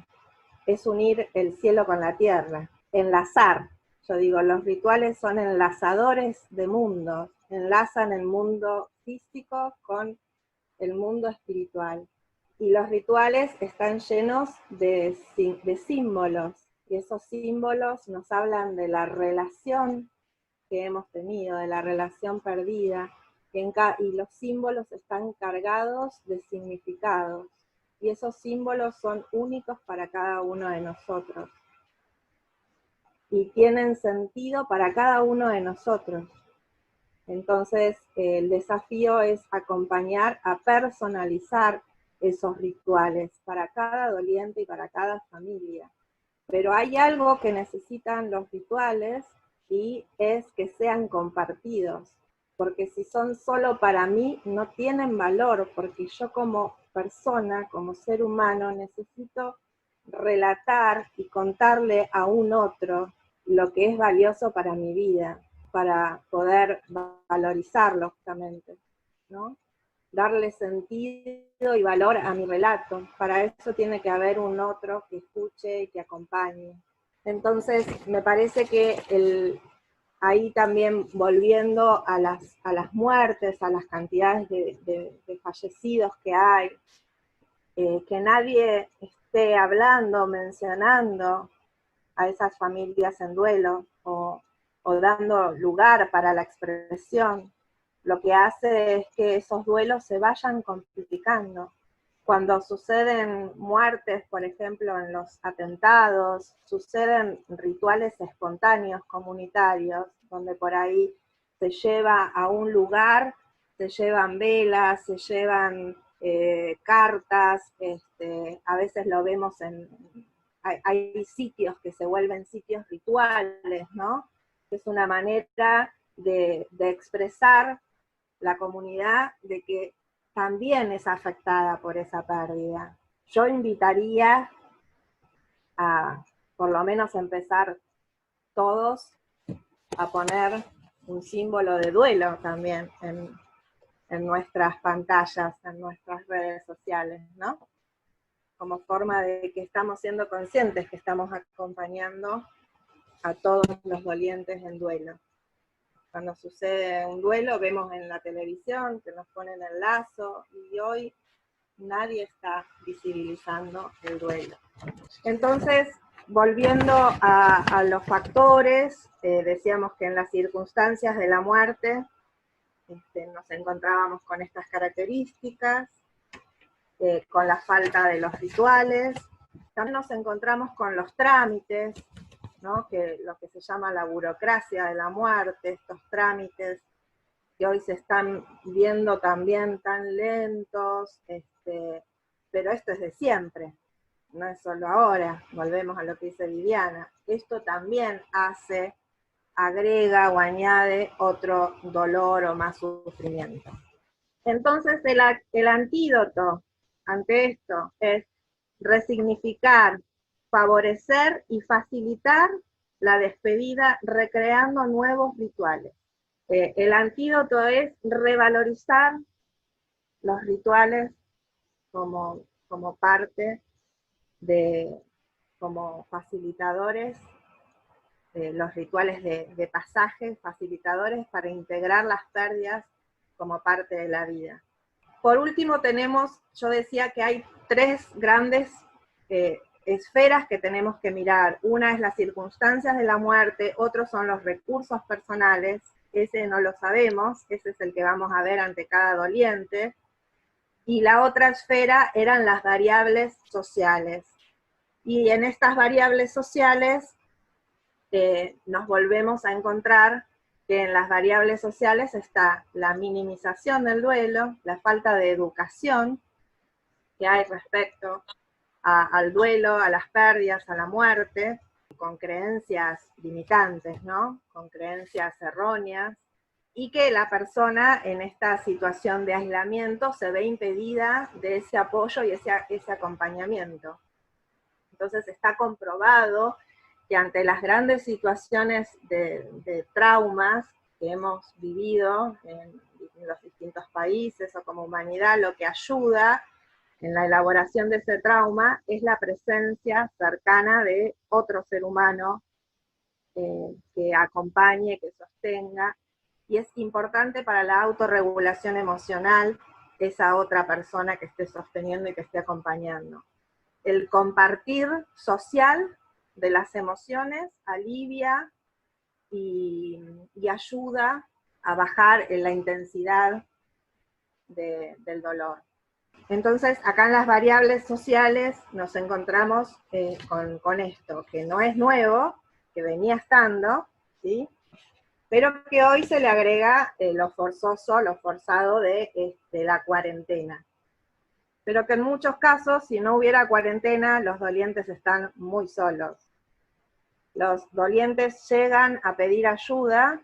es unir el cielo con la tierra, enlazar. Yo digo, los rituales son enlazadores de mundos, enlazan el mundo físico con el mundo espiritual. Y los rituales están llenos de símbolos, y esos símbolos nos hablan de la relación que hemos tenido, de la relación perdida, y los símbolos están cargados de significados, y esos símbolos son únicos para cada uno de nosotros, y tienen sentido para cada uno de nosotros. Entonces, el desafío es acompañar a personalizar esos rituales para cada doliente y para cada familia. Pero hay algo que necesitan los rituales y es que sean compartidos, porque si son solo para mí no tienen valor, porque yo como persona, como ser humano, necesito relatar y contarle a un otro lo que es valioso para mi vida, para poder valorizarlo justamente, ¿no? Darle sentido y valor a mi relato. Para eso tiene que haber un otro que escuche y que acompañe. Entonces, me parece que ahí también volviendo a las muertes, a las cantidades de fallecidos que hay, que nadie esté hablando, mencionando a esas familias en duelo, o dando lugar para la expresión, lo que hace es que esos duelos se vayan complicando. Cuando suceden muertes, por ejemplo, en los atentados, suceden rituales espontáneos comunitarios, donde por ahí se lleva a un lugar, se llevan velas, se llevan cartas, a veces lo vemos hay sitios que se vuelven sitios rituales, ¿no? Es una manera de expresar la comunidad de que también es afectada por esa pérdida. Yo invitaría a, por lo menos, empezar todos a poner un símbolo de duelo también en nuestras pantallas, en nuestras redes sociales, ¿no? Como forma de que estamos siendo conscientes que estamos acompañando a todos los dolientes en duelo. Cuando sucede un duelo, vemos en la televisión que nos ponen el lazo, y hoy nadie está visibilizando el duelo. Entonces, volviendo a los factores, decíamos que en las circunstancias de la muerte nos encontrábamos con estas características, con la falta de los rituales. También nos encontramos con los trámites, ¿no? Que lo que se llama la burocracia de la muerte, estos trámites que hoy se están viendo también tan lentos, pero esto es de siempre, no es solo ahora. Volvemos a lo que dice Viviana, esto también agrega o añade otro dolor o más sufrimiento. Entonces el antídoto ante esto es resignificar, favorecer y facilitar la despedida recreando nuevos rituales. El antídoto es revalorizar los rituales como parte como facilitadores, los rituales de pasaje, facilitadores para integrar las pérdidas como parte de la vida. Por último yo decía que hay tres grandes esferas que tenemos que mirar. Una es las circunstancias de la muerte, otros son los recursos personales, ese no lo sabemos, ese es el que vamos a ver ante cada doliente, y la otra esfera eran las variables sociales. Y en estas variables sociales nos volvemos a encontrar que en las variables sociales está la minimización del duelo, la falta de educación que hay respecto al duelo, a las pérdidas, a la muerte, con creencias limitantes, ¿no? Con creencias erróneas, y que la persona en esta situación de aislamiento se ve impedida de ese apoyo y ese acompañamiento. Entonces está comprobado que ante las grandes situaciones de traumas que hemos vivido en los distintos países o como humanidad, lo que ayuda en la elaboración de ese trauma es la presencia cercana de otro ser humano que acompañe, que sostenga, y es importante para la autorregulación emocional esa otra persona que esté sosteniendo y que esté acompañando. El compartir social de las emociones alivia y ayuda a bajar en la intensidad del dolor. Entonces, acá en las variables sociales nos encontramos con esto, que no es nuevo, que venía estando, ¿sí? Pero que hoy se le agrega lo forzoso, lo forzado de la cuarentena. Pero que en muchos casos, si no hubiera cuarentena, los dolientes están muy solos. Los dolientes llegan a pedir ayuda,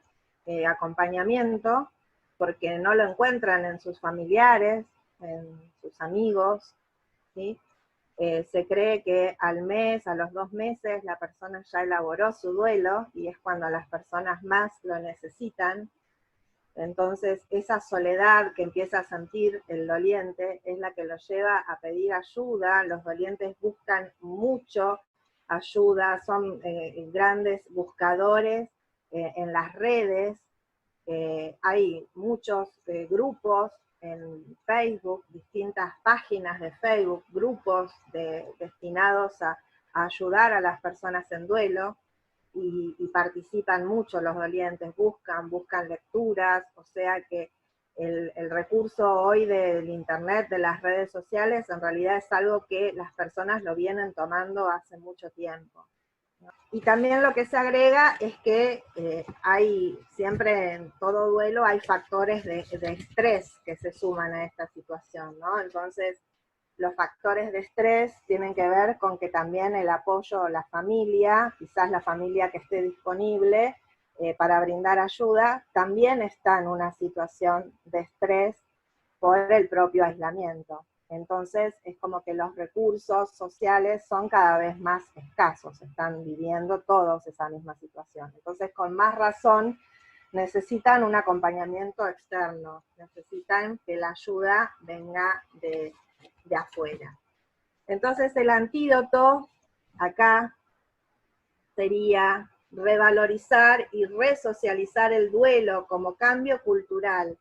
acompañamiento, porque no lo encuentran en sus familiares, en sus amigos, ¿sí? Se cree que al mes, a los 2 meses, la persona ya elaboró su duelo, y es cuando las personas más lo necesitan. Entonces, esa soledad que empieza a sentir el doliente es la que lo lleva a pedir ayuda. Los dolientes buscan mucho ayuda, son grandes buscadores en las redes. Hay muchos grupos en Facebook, distintas páginas de Facebook, grupos destinados a ayudar a las personas en duelo. Y participan mucho los dolientes, buscan lecturas, o sea que el recurso hoy del internet, de las redes sociales, en realidad es algo que las personas lo vienen tomando hace mucho tiempo. Y también lo que se agrega es que hay, siempre en todo duelo, hay factores de estrés que se suman a esta situación, ¿no? Entonces, los factores de estrés tienen que ver con que también el apoyo a la familia, quizás la familia que esté disponible para brindar ayuda, también está en una situación de estrés por el propio aislamiento. Entonces es como que los recursos sociales son cada vez más escasos, están viviendo todos esa misma situación. Entonces con más razón necesitan un acompañamiento externo, necesitan que la ayuda venga de afuera. Entonces el antídoto acá sería revalorizar y resocializar el duelo como cambio cultural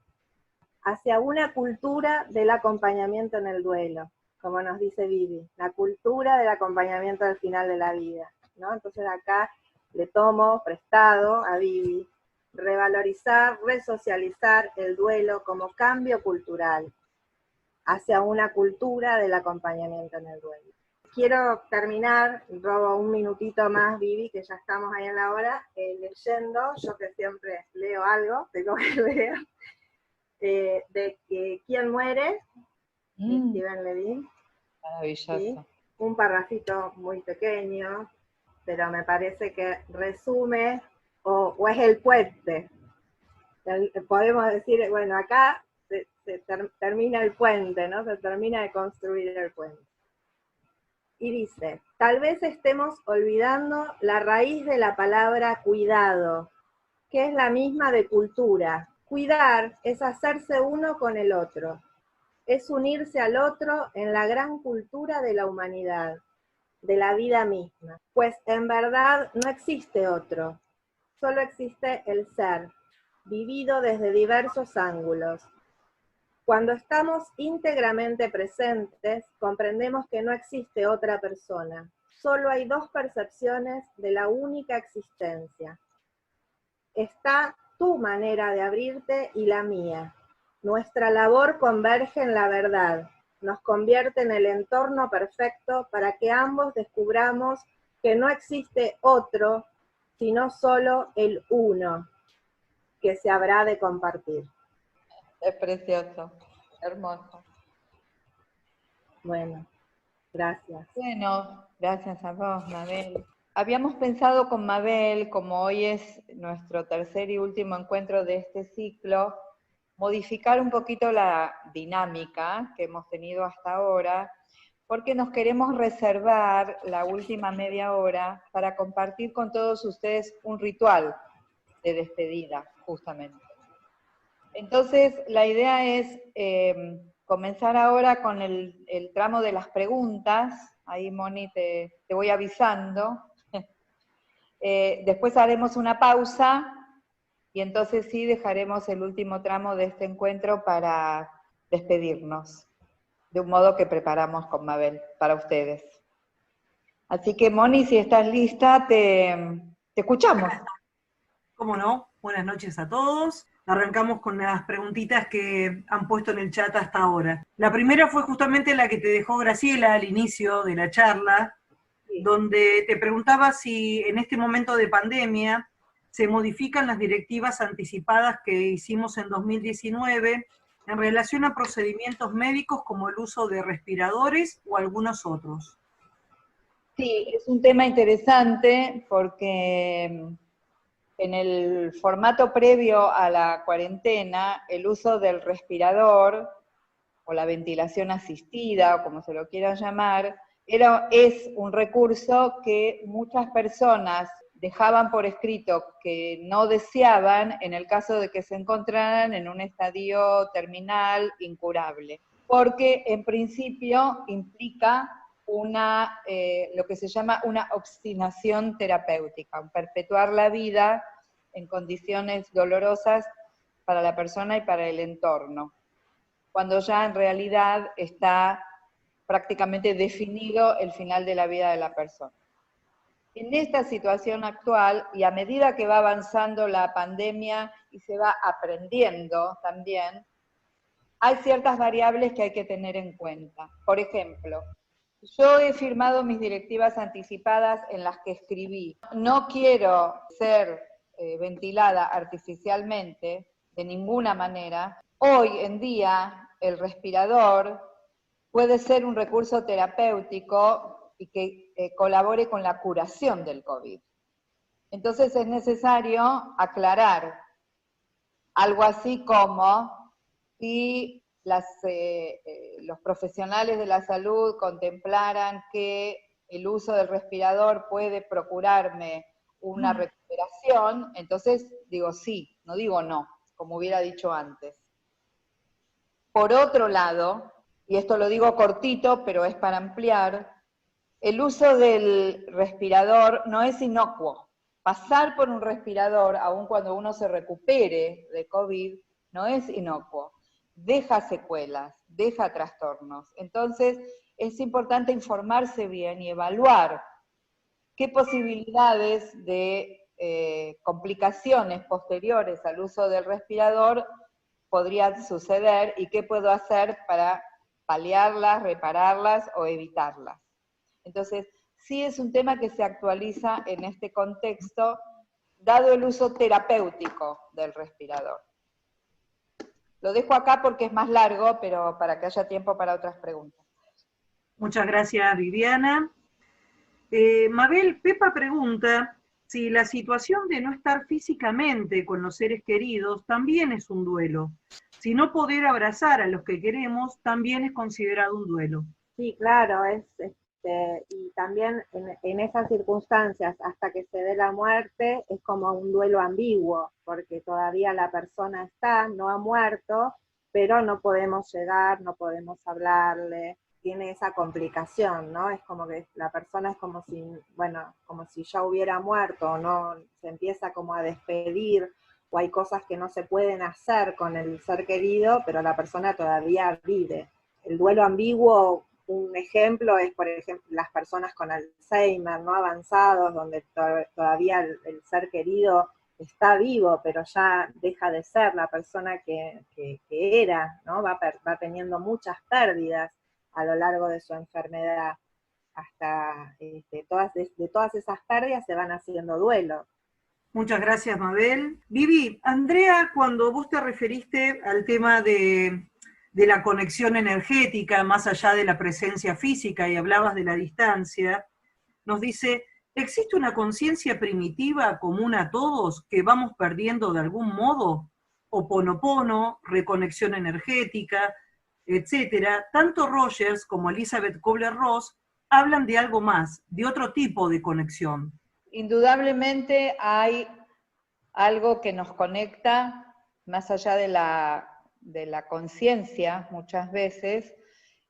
hacia una cultura del acompañamiento en el duelo, como nos dice Vivi, la cultura del acompañamiento al final de la vida, ¿no? Entonces acá le tomo prestado a Vivi, revalorizar, resocializar el duelo como cambio cultural hacia una cultura del acompañamiento en el duelo. Quiero terminar, robo un minutito más, Vivi, que ya estamos ahí en la hora, leyendo, yo que siempre leo algo, tengo que leer, de ¿Quién muere? Steven Levine. Maravilloso. ¿Sí? Un parrafito muy pequeño, pero me parece que resume, o es el puente. Podemos decir, bueno, acá termina el puente, ¿no? Se termina de construir el puente. Y dice, tal vez estemos olvidando la raíz de la palabra cuidado, que es la misma de cultura. Cuidar es hacerse uno con el otro, es unirse al otro en la gran cultura de la humanidad, de la vida misma. Pues en verdad no existe otro, solo existe el ser, vivido desde diversos ángulos. Cuando estamos íntegramente presentes, comprendemos que no existe otra persona. Solo hay dos percepciones de la única existencia. Está tu manera de abrirte y la mía. Nuestra labor converge en la verdad. Nos convierte en el entorno perfecto para que ambos descubramos que no existe otro, sino solo el uno, que se habrá de compartir. Es precioso, hermoso. Bueno, Gracias. Bueno, gracias a vos, Mabel. Habíamos pensado con Mabel, como hoy es nuestro tercer y último encuentro de este ciclo, modificar un poquito la dinámica que hemos tenido hasta ahora, porque nos queremos reservar la última media hora para compartir con todos ustedes un ritual de despedida, justamente. Entonces, la idea es comenzar ahora con el tramo de las preguntas. Ahí, Moni, te voy avisando. Después haremos una pausa y entonces sí dejaremos el último tramo de este encuentro para despedirnos, de un modo que preparamos con Mabel para ustedes. Así que, Moni, si estás lista, te escuchamos. ¿Cómo no? Buenas noches a todos. Arrancamos con las preguntitas que han puesto en el chat hasta ahora. La primera fue justamente la que te dejó Graciela al inicio de la charla, sí, donde te preguntaba si en este momento de pandemia se modifican las directivas anticipadas que hicimos en 2019 en relación a procedimientos médicos como el uso de respiradores o algunos otros. Sí, es un tema interesante porque en el formato previo a la cuarentena, el uso del respirador, o la ventilación asistida, o como se lo quieran llamar, es un recurso que muchas personas dejaban por escrito que no deseaban en el caso de que se encontraran en un estadio terminal incurable, porque en principio implica lo que se llama una obstinación terapéutica, un perpetuar la vida en condiciones dolorosas para la persona y para el entorno, cuando ya en realidad está prácticamente definido el final de la vida de la persona. En esta situación actual, y a medida que va avanzando la pandemia y se va aprendiendo también, hay ciertas variables que hay que tener en cuenta. Por ejemplo, yo he firmado mis directivas anticipadas en las que escribí: no quiero ser ventilada artificialmente de ninguna manera. Hoy en día el respirador puede ser un recurso terapéutico y que colabore con la curación del COVID. Entonces es necesario aclarar algo así como si los profesionales de la salud contemplaran que el uso del respirador puede procurarme una recuperación, entonces digo sí, no digo no, como hubiera dicho antes. Por otro lado, y esto lo digo cortito, pero es para ampliar, el uso del respirador no es inocuo. Pasar por un respirador, aun cuando uno se recupere de COVID, no es inocuo. Deja secuelas, deja trastornos. Entonces, es importante informarse bien y evaluar qué posibilidades de complicaciones posteriores al uso del respirador podrían suceder y qué puedo hacer para paliarlas, repararlas o evitarlas. Entonces, sí es un tema que se actualiza en este contexto, dado el uso terapéutico del respirador. Lo dejo acá porque es más largo, pero para que haya tiempo para otras preguntas. Muchas gracias, Viviana. Mabel, Pepa pregunta si la situación de no estar físicamente con los seres queridos también es un duelo. Si no poder abrazar a los que queremos, también es considerado un duelo. Sí, claro, y también en esas circunstancias, hasta que se dé la muerte, es como un duelo ambiguo, porque todavía la persona está, no ha muerto, pero no podemos llegar, no podemos hablarle, tiene esa complicación, ¿no? Es como que la persona es como si, bueno, como si ya hubiera muerto, o no, se empieza como a despedir, o hay cosas que no se pueden hacer con el ser querido, pero la persona todavía vive. El duelo ambiguo, un ejemplo es, por ejemplo, las personas con Alzheimer, ¿no? Avanzados, donde todavía el ser querido está vivo, pero ya deja de ser la persona que era, ¿no? Va teniendo muchas pérdidas a lo largo de su enfermedad. Hasta de todas esas pérdidas se van haciendo duelo. Muchas gracias, Mabel. Vivi, Andrea, cuando vos te referiste al tema de de la conexión energética, más allá de la presencia física, y hablabas de la distancia, nos dice, ¿existe una conciencia primitiva común a todos que vamos perdiendo de algún modo? Ho'oponopono, reconexión energética, etcétera. Tanto Rogers como Elizabeth Kubler-Ross hablan de algo más, de otro tipo de conexión. Indudablemente hay algo que nos conecta más allá de la conciencia muchas veces,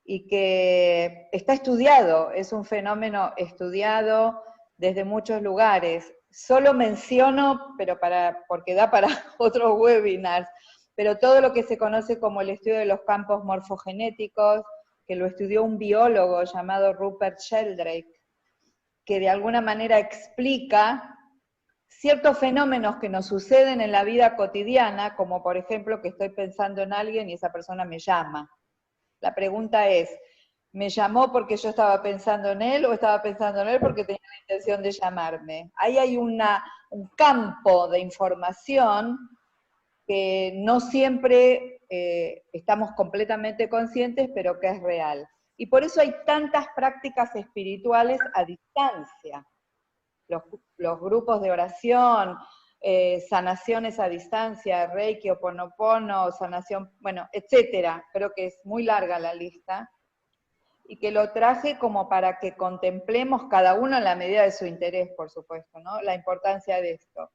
y que está estudiado, es un fenómeno estudiado desde muchos lugares. Solo menciono, pero porque da para otros webinars, pero todo lo que se conoce como el estudio de los campos morfogenéticos, que lo estudió un biólogo llamado Rupert Sheldrake, que de alguna manera explica ciertos fenómenos que nos suceden en la vida cotidiana, como por ejemplo que estoy pensando en alguien y esa persona me llama. La pregunta es, ¿me llamó porque yo estaba pensando en él o estaba pensando en él porque tenía la intención de llamarme? Ahí hay un campo de información que no siempre estamos completamente conscientes, pero que es real. Y por eso hay tantas prácticas espirituales a distancia. Los grupos de oración, sanaciones a distancia, Reiki, Ho'oponopono, sanación, bueno, etcétera. Creo que es muy larga la lista, y que lo traje como para que contemplemos cada uno en la medida de su interés, por supuesto, ¿no? La importancia de esto.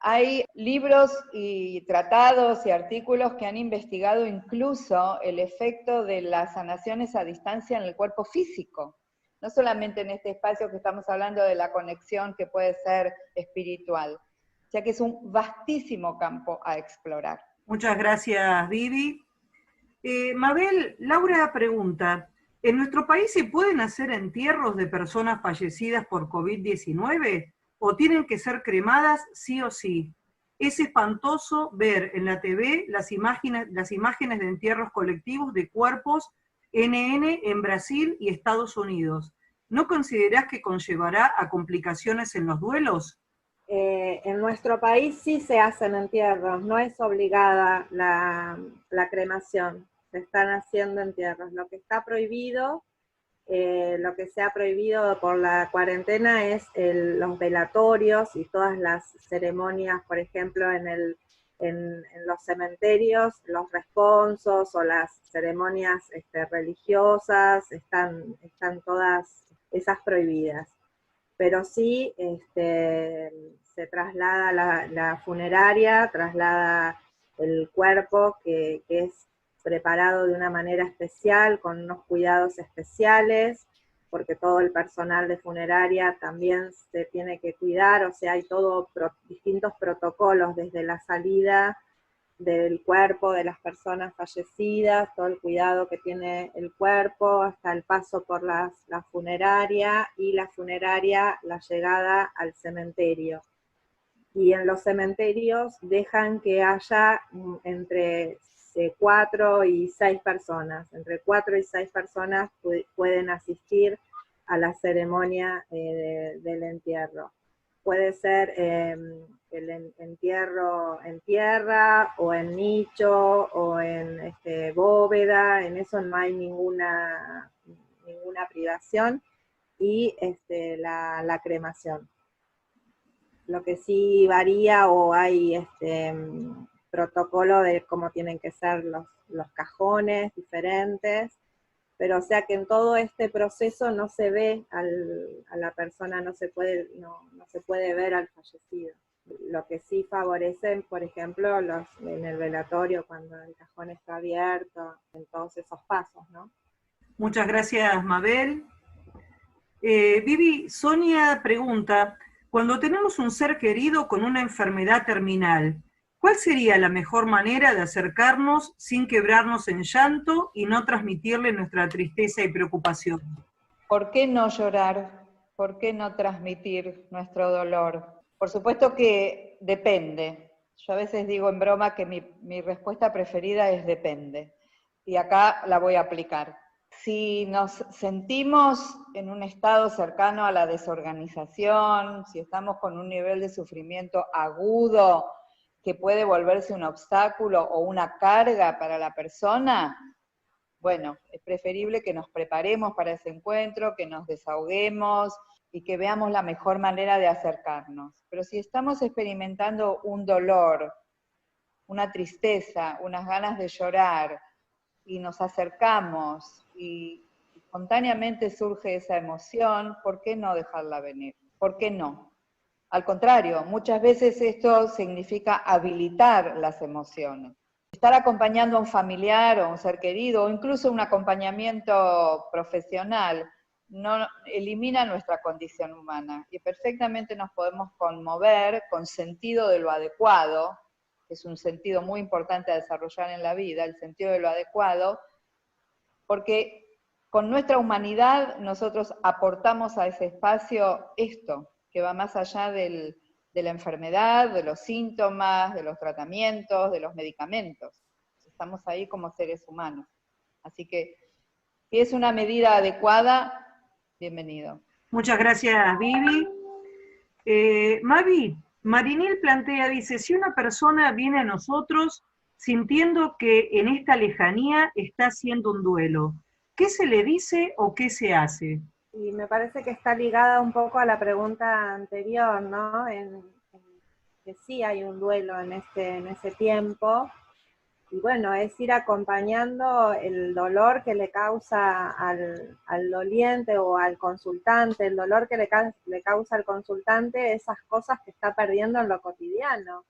Hay libros y tratados y artículos que han investigado incluso el efecto de las sanaciones a distancia en el cuerpo físico. No solamente en este espacio que estamos hablando de la conexión que puede ser espiritual, ya que es un vastísimo campo a explorar. Muchas gracias, Vivi. Mabel, Laura pregunta, ¿en nuestro país se pueden hacer entierros de personas fallecidas por COVID-19 o tienen que ser cremadas sí o sí? Es espantoso ver en la TV las imágenes de entierros colectivos de cuerpos NN en Brasil y Estados Unidos. ¿No considerás que conllevará a complicaciones en los duelos? En nuestro país sí se hacen entierros, no es obligada la cremación, se están haciendo entierros. Lo que está prohibido, lo que se ha prohibido por la cuarentena es los velatorios y todas las ceremonias, por ejemplo, en los cementerios, los responsos o las ceremonias religiosas, están todas esas prohibidas. Pero sí se traslada la funeraria, traslada el cuerpo que es preparado de una manera especial, con unos cuidados especiales, porque todo el personal de funeraria también se tiene que cuidar, o sea, hay distintos protocolos desde la salida del cuerpo de las personas fallecidas, todo el cuidado que tiene el cuerpo, hasta el paso por la funeraria, y la funeraria, la llegada al cementerio. Y en los cementerios dejan que haya entre 4 y 6 personas, entre 4 y 6 personas pueden asistir a la ceremonia del entierro. Puede ser el entierro en tierra, o en nicho, o en bóveda, en eso no hay ninguna privación, y la cremación. Lo que sí varía, o hay protocolo de cómo tienen que ser los cajones diferentes, pero o sea que en todo este proceso no se ve a la persona, no se puede ver al fallecido. Lo que sí favorecen, por ejemplo, en el velatorio, cuando el cajón está abierto, en todos esos pasos, ¿no? Muchas gracias, Mabel. Vivi, Sonia pregunta, cuando tenemos un ser querido con una enfermedad terminal, ¿cuál sería la mejor manera de acercarnos sin quebrarnos en llanto y no transmitirle nuestra tristeza y preocupación? ¿Por qué no llorar? ¿Por qué no transmitir nuestro dolor? Por supuesto que depende. Yo a veces digo en broma que mi respuesta preferida es depende. Y acá la voy a aplicar. Si nos sentimos en un estado cercano a la desorganización, si estamos con un nivel de sufrimiento agudo que puede volverse un obstáculo o una carga para la persona, bueno, es preferible que nos preparemos para ese encuentro, que nos desahoguemos y que veamos la mejor manera de acercarnos. Pero si estamos experimentando un dolor, una tristeza, unas ganas de llorar, y nos acercamos y espontáneamente surge esa emoción, ¿por qué no dejarla venir? ¿Por qué no? Al contrario, muchas veces esto significa habilitar las emociones. Estar acompañando a un familiar o a un ser querido, o incluso un acompañamiento profesional, no elimina nuestra condición humana y perfectamente nos podemos conmover con sentido de lo adecuado, que es un sentido muy importante a desarrollar en la vida, el sentido de lo adecuado, porque con nuestra humanidad nosotros aportamos a ese espacio esto, que va más allá de la enfermedad, de los síntomas, de los tratamientos, de los medicamentos. Estamos ahí como seres humanos. Así que, si es una medida adecuada, bienvenido. Muchas gracias, Vivi. Mavi, Marinil plantea, dice, si una persona viene a nosotros sintiendo que en esta lejanía está haciendo un duelo, ¿qué se le dice o qué se hace? Y me parece que está ligada un poco a la pregunta anterior, ¿no? Que sí hay un duelo en ese tiempo. Y bueno, es ir acompañando el dolor que le causa al doliente o al consultante, el dolor que le causa al consultante, esas cosas que está perdiendo en lo cotidiano,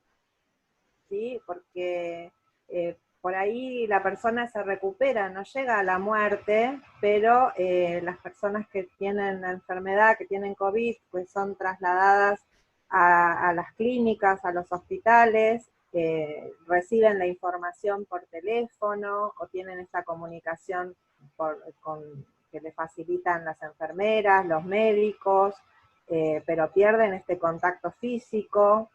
¿sí? Porque por ahí la persona se recupera, no llega a la muerte, pero las personas que tienen la enfermedad, que tienen COVID, pues son trasladadas a las clínicas, a los hospitales, reciben la información por teléfono o tienen esa comunicación que le facilitan las enfermeras, los médicos, pero pierden este contacto físico.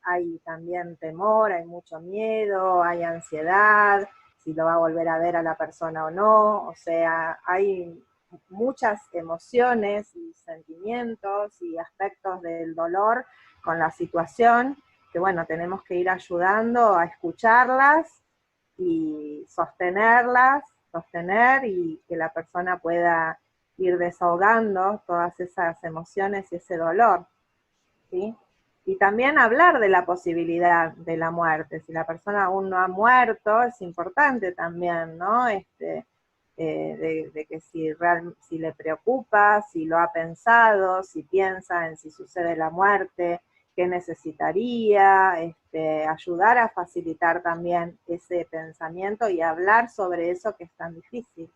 Hay también temor, hay mucho miedo, hay ansiedad, si lo va a volver a ver a la persona o no, o sea, hay muchas emociones y sentimientos y aspectos del dolor con la situación, que bueno, tenemos que ir ayudando a escucharlas y sostener y que la persona pueda ir desahogando todas esas emociones y ese dolor, ¿sí? Y también hablar de la posibilidad de la muerte. Si la persona aún no ha muerto, es importante también, ¿no? De que si le preocupa, si lo ha pensado, si piensa en si sucede la muerte, qué necesitaría, ayudar a facilitar también ese pensamiento y hablar sobre eso que es tan difícil.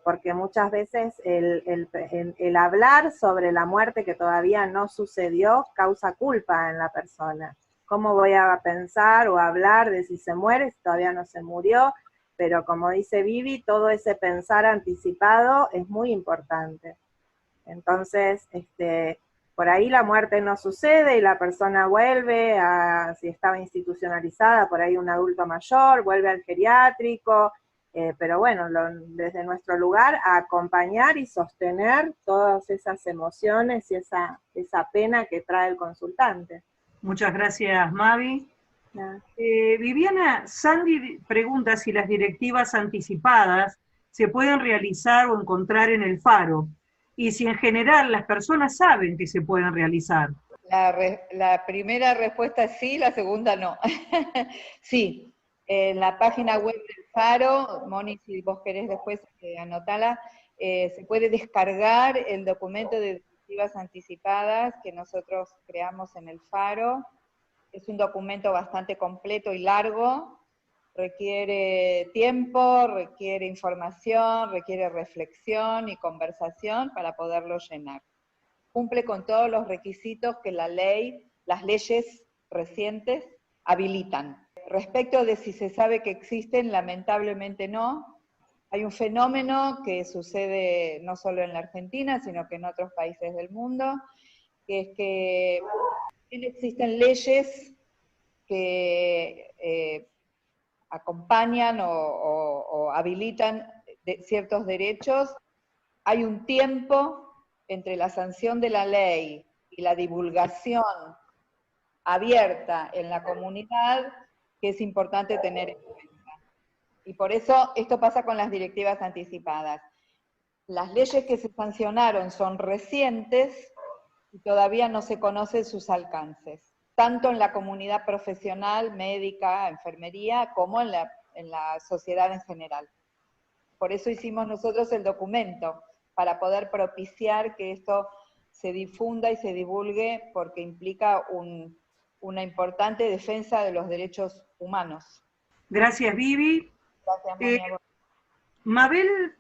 Porque muchas veces el hablar sobre la muerte que todavía no sucedió causa culpa en la persona. ¿Cómo voy a pensar o hablar de si se muere, si todavía no se murió? Pero como dice Vivi, todo ese pensar anticipado es muy importante. Entonces, por ahí la muerte no sucede y la persona vuelve si estaba institucionalizada, por ahí un adulto mayor, vuelve al geriátrico, pero bueno, desde nuestro lugar a acompañar y sostener todas esas emociones y esa pena que trae el consultante. Muchas gracias, Mavi. ¿No? Viviana, Sandy pregunta si las directivas anticipadas se pueden realizar o encontrar en el Faro, y si en general las personas saben que se pueden realizar. La primera respuesta es sí, la segunda no. Sí, en la página web del Faro, Moni, si vos querés después anotala, se puede descargar el documento de directivas anticipadas que nosotros creamos en el Faro. Es un documento bastante completo y largo, requiere tiempo, requiere información, requiere reflexión y conversación para poderlo llenar. Cumple con todos los requisitos que las leyes recientes habilitan. Respecto de si se sabe que existen, lamentablemente no. Hay un fenómeno que sucede no solo en la Argentina, sino que en otros países del mundo, que es que existen leyes que acompañan o habilitan ciertos derechos. Hay un tiempo entre la sanción de la ley y la divulgación abierta en la comunidad que es importante tener en cuenta. Y por eso esto pasa con las directivas anticipadas. Las leyes que se sancionaron son recientes y todavía no se conocen sus alcances, tanto en la comunidad profesional, médica, enfermería, como en la sociedad en general. Por eso hicimos nosotros el documento, para poder propiciar que esto se difunda y se divulgue, porque implica una importante defensa de los derechos humanos. Gracias, Vivi. Gracias, Moni. Mabel,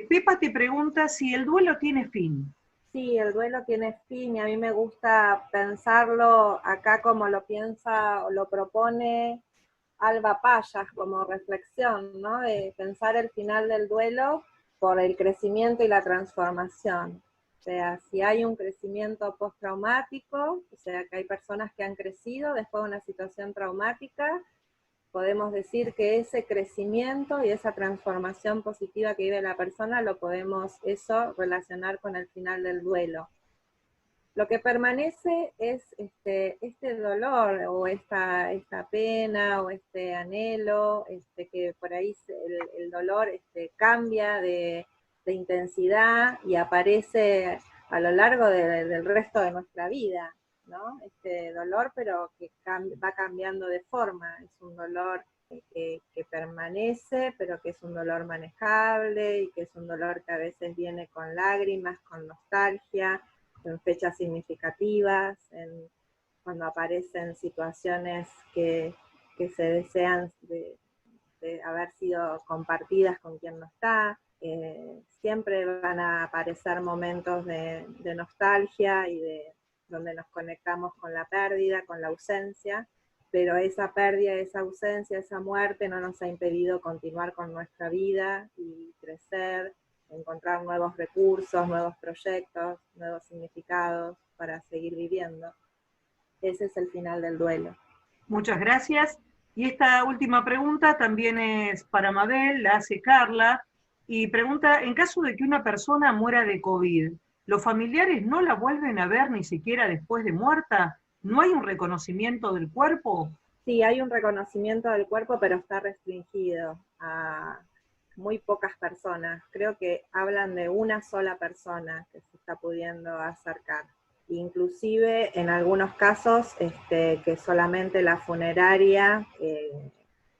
Pepa te pregunta si el duelo tiene fin. Sí, el duelo tiene fin y a mí me gusta pensarlo acá como lo piensa o lo propone Alba Payas como reflexión, ¿no? De pensar el final del duelo por el crecimiento y la transformación. O sea, si hay un crecimiento postraumático, o sea, que hay personas que han crecido después de una situación traumática, podemos decir que ese crecimiento y esa transformación positiva que vive la persona lo podemos eso relacionar con el final del duelo. Lo que permanece es este dolor o esta pena o este anhelo, que por ahí el dolor cambia de intensidad y aparece a lo largo del resto de nuestra vida, ¿no? Este dolor, pero que va cambiando de forma, es un dolor que permanece, pero que es un dolor manejable y que es un dolor que a veces viene con lágrimas, con nostalgia, en fechas significativas, cuando aparecen situaciones que se desean de haber sido compartidas con quien no está. Siempre van a aparecer momentos de nostalgia y donde nos conectamos con la pérdida, con la ausencia, pero esa pérdida, esa ausencia, esa muerte no nos ha impedido continuar con nuestra vida y crecer, encontrar nuevos recursos, nuevos proyectos, nuevos significados para seguir viviendo. Ese es el final del duelo. Muchas gracias. Y esta última pregunta también es para Mabel, la hace Carla, y pregunta, en caso de que una persona muera de COVID, ¿los familiares no la vuelven a ver ni siquiera después de muerta? ¿No hay un reconocimiento del cuerpo? Sí, hay un reconocimiento del cuerpo, pero está restringido a muy pocas personas. Creo que hablan de una sola persona que se está pudiendo acercar. Inclusive en algunos casos que solamente la funeraria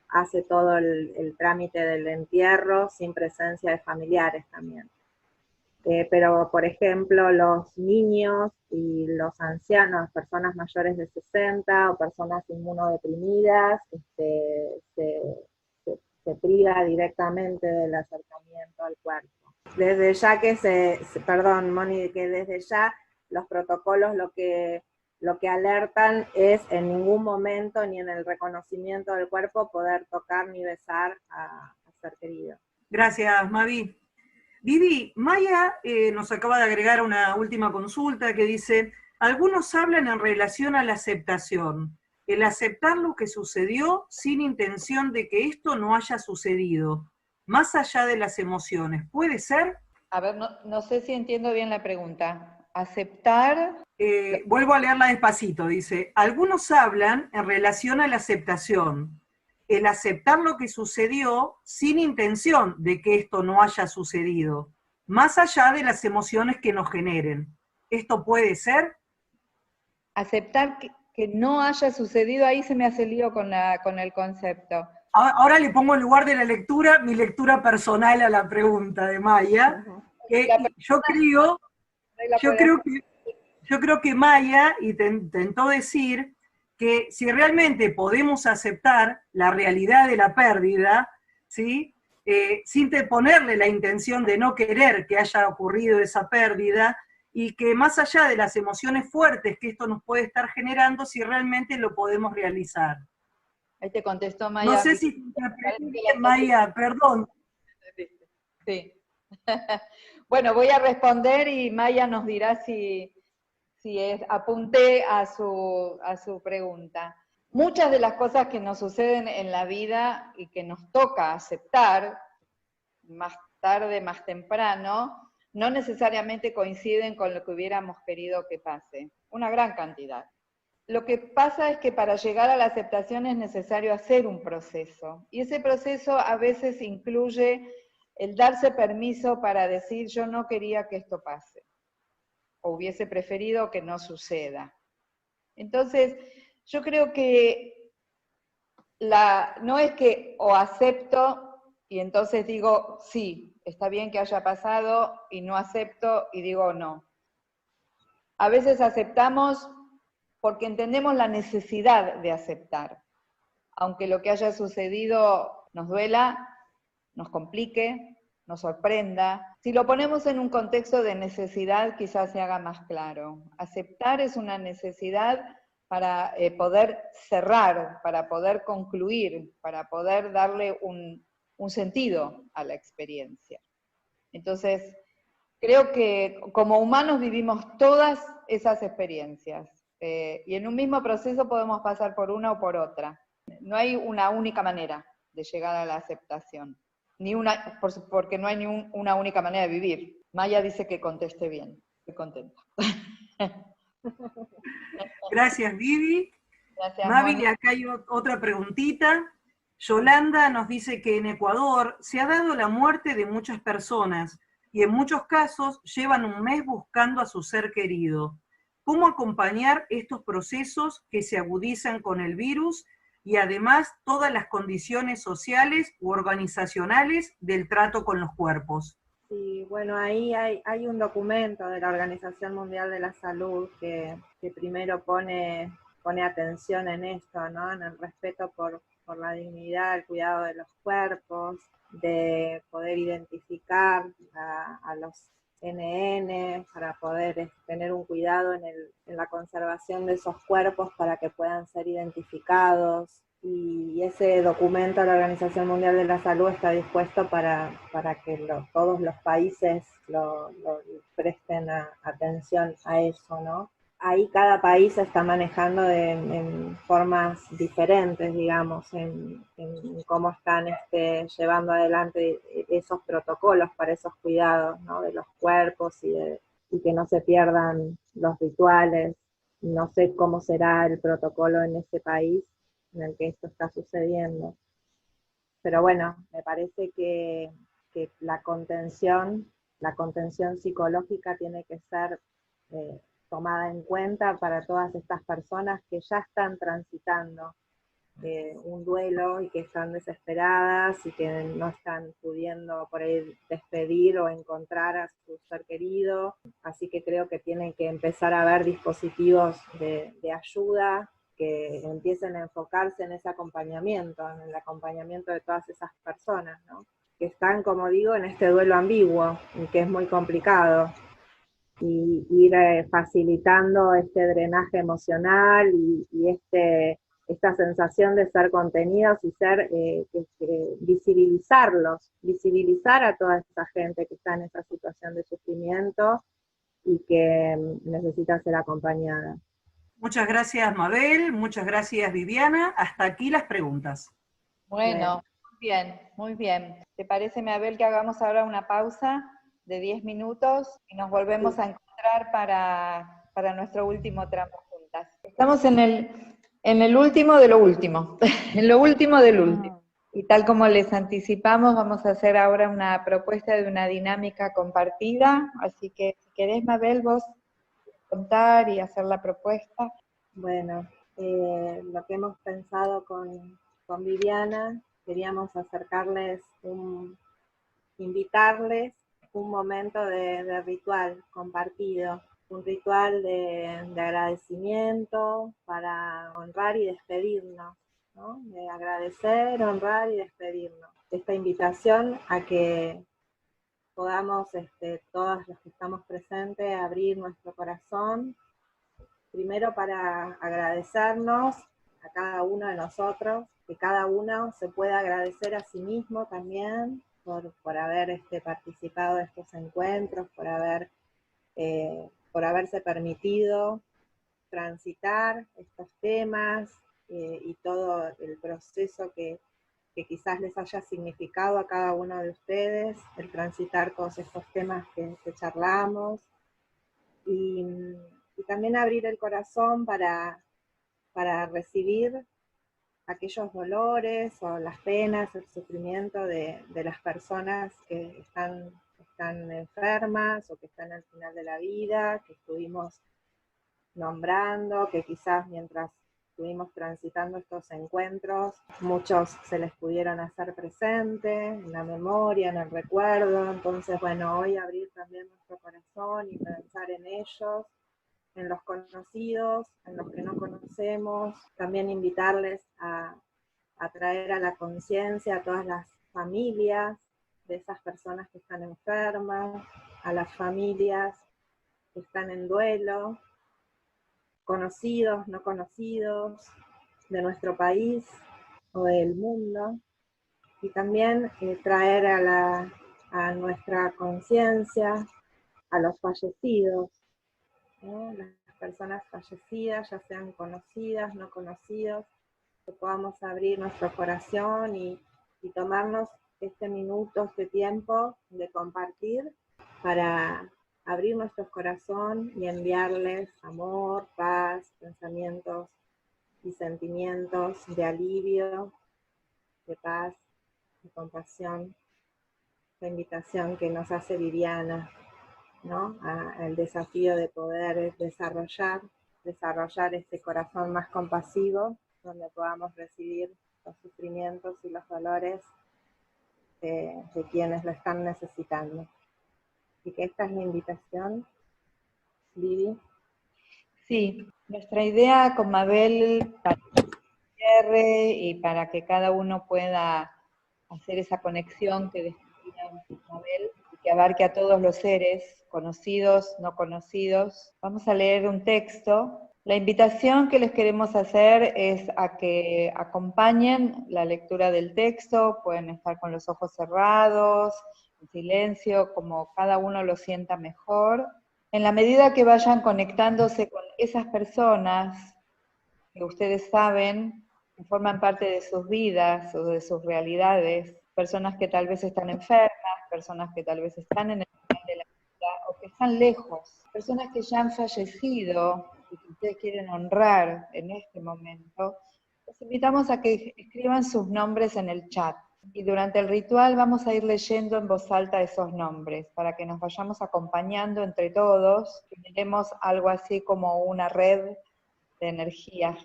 hace todo el trámite del entierro sin presencia de familiares también. Pero, por ejemplo, los niños y los ancianos, personas mayores de 60 o personas inmunodeprimidas, se priva directamente del acercamiento al cuerpo. Desde ya que perdón, Moni, que desde ya los protocolos lo que alertan es en ningún momento, ni en el reconocimiento del cuerpo, poder tocar ni besar a ser querido. Gracias, Mavi. Vivi, Maya nos acaba de agregar una última consulta que dice, algunos hablan en relación a la aceptación, el aceptar lo que sucedió sin intención de que esto no haya sucedido, más allá de las emociones. ¿Puede ser? A ver, no sé si entiendo bien la pregunta. Aceptar... Vuelvo a leerla despacito, dice, algunos hablan en relación a la aceptación, el aceptar lo que sucedió sin intención de que esto no haya sucedido, más allá de las emociones que nos generen. ¿Esto puede ser? Aceptar que no haya sucedido, ahí se me hace lío con el concepto. Ahora le pongo en lugar de la lectura, mi lectura personal a la pregunta de Maya, que yo creo que Maya intentó decir que si realmente podemos aceptar la realidad de la pérdida, ¿sí? Sin ponerle la intención de no querer que haya ocurrido esa pérdida, y que más allá de las emociones fuertes que esto nos puede estar generando, si realmente lo podemos realizar. Ahí te contestó Maya. No sé si te interpreté bien, Maya, perdón. Sí. Bueno, voy a responder y Maya nos dirá si apunté a su pregunta. Muchas de las cosas que nos suceden en la vida y que nos toca aceptar, más tarde, más temprano, no necesariamente coinciden con lo que hubiéramos querido que pase. Una gran cantidad. lo que pasa es que para llegar a la aceptación es necesario hacer un proceso, y ese proceso a veces incluye el darse permiso para decir yo no quería que esto pase, o hubiese preferido que no suceda. Entonces, yo creo que no es que o acepto y entonces digo sí, está bien que haya pasado, y no acepto y digo no. A veces aceptamos porque entendemos la necesidad de aceptar. Aunque lo que haya sucedido nos duela, nos complique, nos sorprenda. Si lo ponemos en un contexto de necesidad, quizás se haga más claro. Aceptar es una necesidad para poder cerrar, para poder concluir, para poder darle un sentido a la experiencia. Entonces, creo que como humanos vivimos todas esas experiencias, y en un mismo proceso podemos pasar por una o por otra. No hay una única manera de llegar a la aceptación, porque no hay una única manera de vivir. Maya dice que conteste bien, estoy contenta. Gracias, Vivi. Gracias, Mavi, Moni. acá hay otra preguntita. Yolanda nos dice que en Ecuador se ha dado la muerte de muchas personas y en muchos casos llevan un mes buscando a su ser querido. ¿Cómo acompañar estos procesos que se agudizan con el virus y además todas las condiciones sociales u organizacionales del trato con los cuerpos? Sí, bueno, ahí hay un documento de la Organización Mundial de la Salud que primero pone atención en esto, ¿no? En el respeto por la dignidad, el cuidado de los cuerpos, de poder identificar a los NN, para poder tener un cuidado en la conservación de esos cuerpos para que puedan ser identificados. Y ese documento de la Organización Mundial de la Salud está dispuesto para que todos los países lo presten atención a eso, ¿no? Ahí cada país se está manejando en formas diferentes, digamos, en cómo están llevando adelante esos protocolos para esos cuidados, ¿no? De los cuerpos y que no se pierdan los rituales. No sé cómo será el protocolo en ese país en el que esto está sucediendo. Pero bueno, me parece que la contención psicológica tiene que ser tomada en cuenta para todas estas personas que ya están transitando un duelo y que están desesperadas y que no están pudiendo por ahí despedir o encontrar a su ser querido. Así que creo que tienen que empezar a haber dispositivos de ayuda que empiecen a enfocarse en ese acompañamiento, en el acompañamiento de todas esas personas, ¿no? Que están, como digo, en este duelo ambiguo y que es muy complicado. Y ir facilitando este drenaje emocional y esta sensación de ser contenidos y ser visibilizar a toda esa gente que está en esa situación de sufrimiento y que necesita ser acompañada. Muchas gracias, Mabel. Muchas gracias, Viviana. Hasta aquí las preguntas. Bueno, muy bien, muy bien. ¿Te parece, Mabel, que hagamos ahora una pausa de 10 minutos y nos volvemos a encontrar para nuestro último tramo juntas? Estamos en el último de lo último, en lo último del último. Y tal como les anticipamos, vamos a hacer ahora una propuesta de una dinámica compartida, así que si querés, Mabel, vos contar y hacer la propuesta. Bueno, lo que hemos pensado con Viviana, queríamos invitarles un momento de ritual compartido, un ritual de agradecimiento para honrar y despedirnos, ¿no? De agradecer, honrar y despedirnos. Esta invitación a que podamos, todos los que estamos presentes, abrir nuestro corazón, primero para agradecernos a cada uno de nosotros, que cada uno se pueda agradecer a sí mismo también por haber participado de estos encuentros, por haberse permitido transitar estos temas y todo el proceso que quizás les haya significado a cada uno de ustedes, el transitar todos estos temas que charlamos, y también abrir el corazón para para recibir aquellos dolores o las penas, el sufrimiento de las personas que están enfermas o que están al final de la vida, que estuvimos nombrando, que quizás mientras estuvimos transitando estos encuentros, muchos se les pudieron hacer presente en la memoria, en el recuerdo. Entonces, bueno, hoy abrir también nuestro corazón y pensar en ellos, en los conocidos, en los que no conocemos, también invitarles a traer a la conciencia a todas las familias de esas personas que están enfermas, a las familias que están en duelo, conocidos, no conocidos, de nuestro país o del mundo, y también traer a nuestra conciencia a los fallecidos, ¿no? Las personas fallecidas, ya sean conocidas, no conocidos, que podamos abrir nuestro corazón y tomarnos este minuto, este tiempo de compartir para abrir nuestro corazón y enviarles amor, paz, pensamientos y sentimientos de alivio, de paz, de compasión, la invitación que nos hace Viviana, ¿no? Al desafío de poder desarrollar este corazón más compasivo, donde podamos recibir los sufrimientos y los dolores de quienes lo están necesitando. Así que esta es la invitación, Vivi. Sí, nuestra idea con Mabel para el cierre y para que cada uno pueda hacer esa conexión que describía Mabel y que abarque a todos los seres, conocidos, no conocidos. Vamos a leer un texto. La invitación que les queremos hacer es a que acompañen la lectura del texto, pueden estar con los ojos cerrados, en silencio, como cada uno lo sienta mejor. En la medida que vayan conectándose con esas personas que ustedes saben que forman parte de sus vidas o de sus realidades, personas que tal vez están enfermas, personas que tal vez están en el final de la vida o que están lejos, personas que ya han fallecido y que ustedes quieren honrar en este momento, los invitamos a que escriban sus nombres en el chat. Y durante el ritual vamos a ir leyendo en voz alta esos nombres, para que nos vayamos acompañando entre todos, y miremos algo así como una red de energía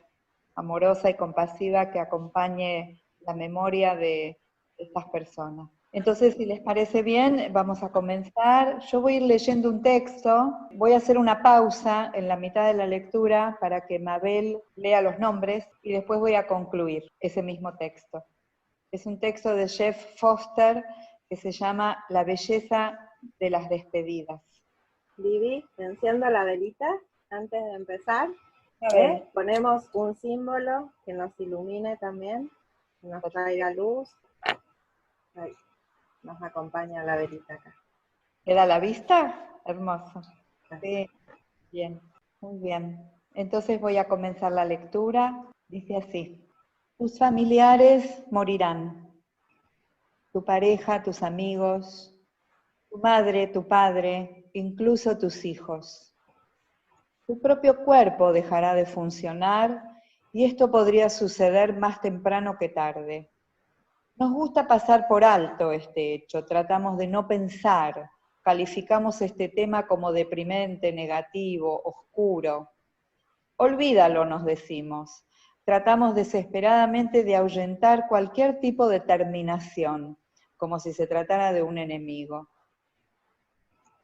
amorosa y compasiva que acompañe la memoria de estas personas. Entonces, si les parece bien, vamos a comenzar. Yo voy a ir leyendo un texto, voy a hacer una pausa en la mitad de la lectura para que Mabel lea los nombres y después voy a concluir ese mismo texto. Es un texto de Jeff Foster que se llama La belleza de las despedidas. Vivi, enciendo la velita antes de empezar. Ponemos un símbolo que nos ilumine también, que nos traiga luz. Ahí, nos acompaña la velita acá. ¿Queda a la vista? Hermoso. Sí, bien, muy bien. Entonces voy a comenzar la lectura. Dice así: tus familiares morirán, tu pareja, tus amigos, tu madre, tu padre, incluso tus hijos. Tu propio cuerpo dejará de funcionar y esto podría suceder más temprano que tarde. Nos gusta pasar por alto este hecho, tratamos de no pensar, calificamos este tema como deprimente, negativo, oscuro. Olvídalo, nos decimos. Tratamos desesperadamente de ahuyentar cualquier tipo de terminación, como si se tratara de un enemigo.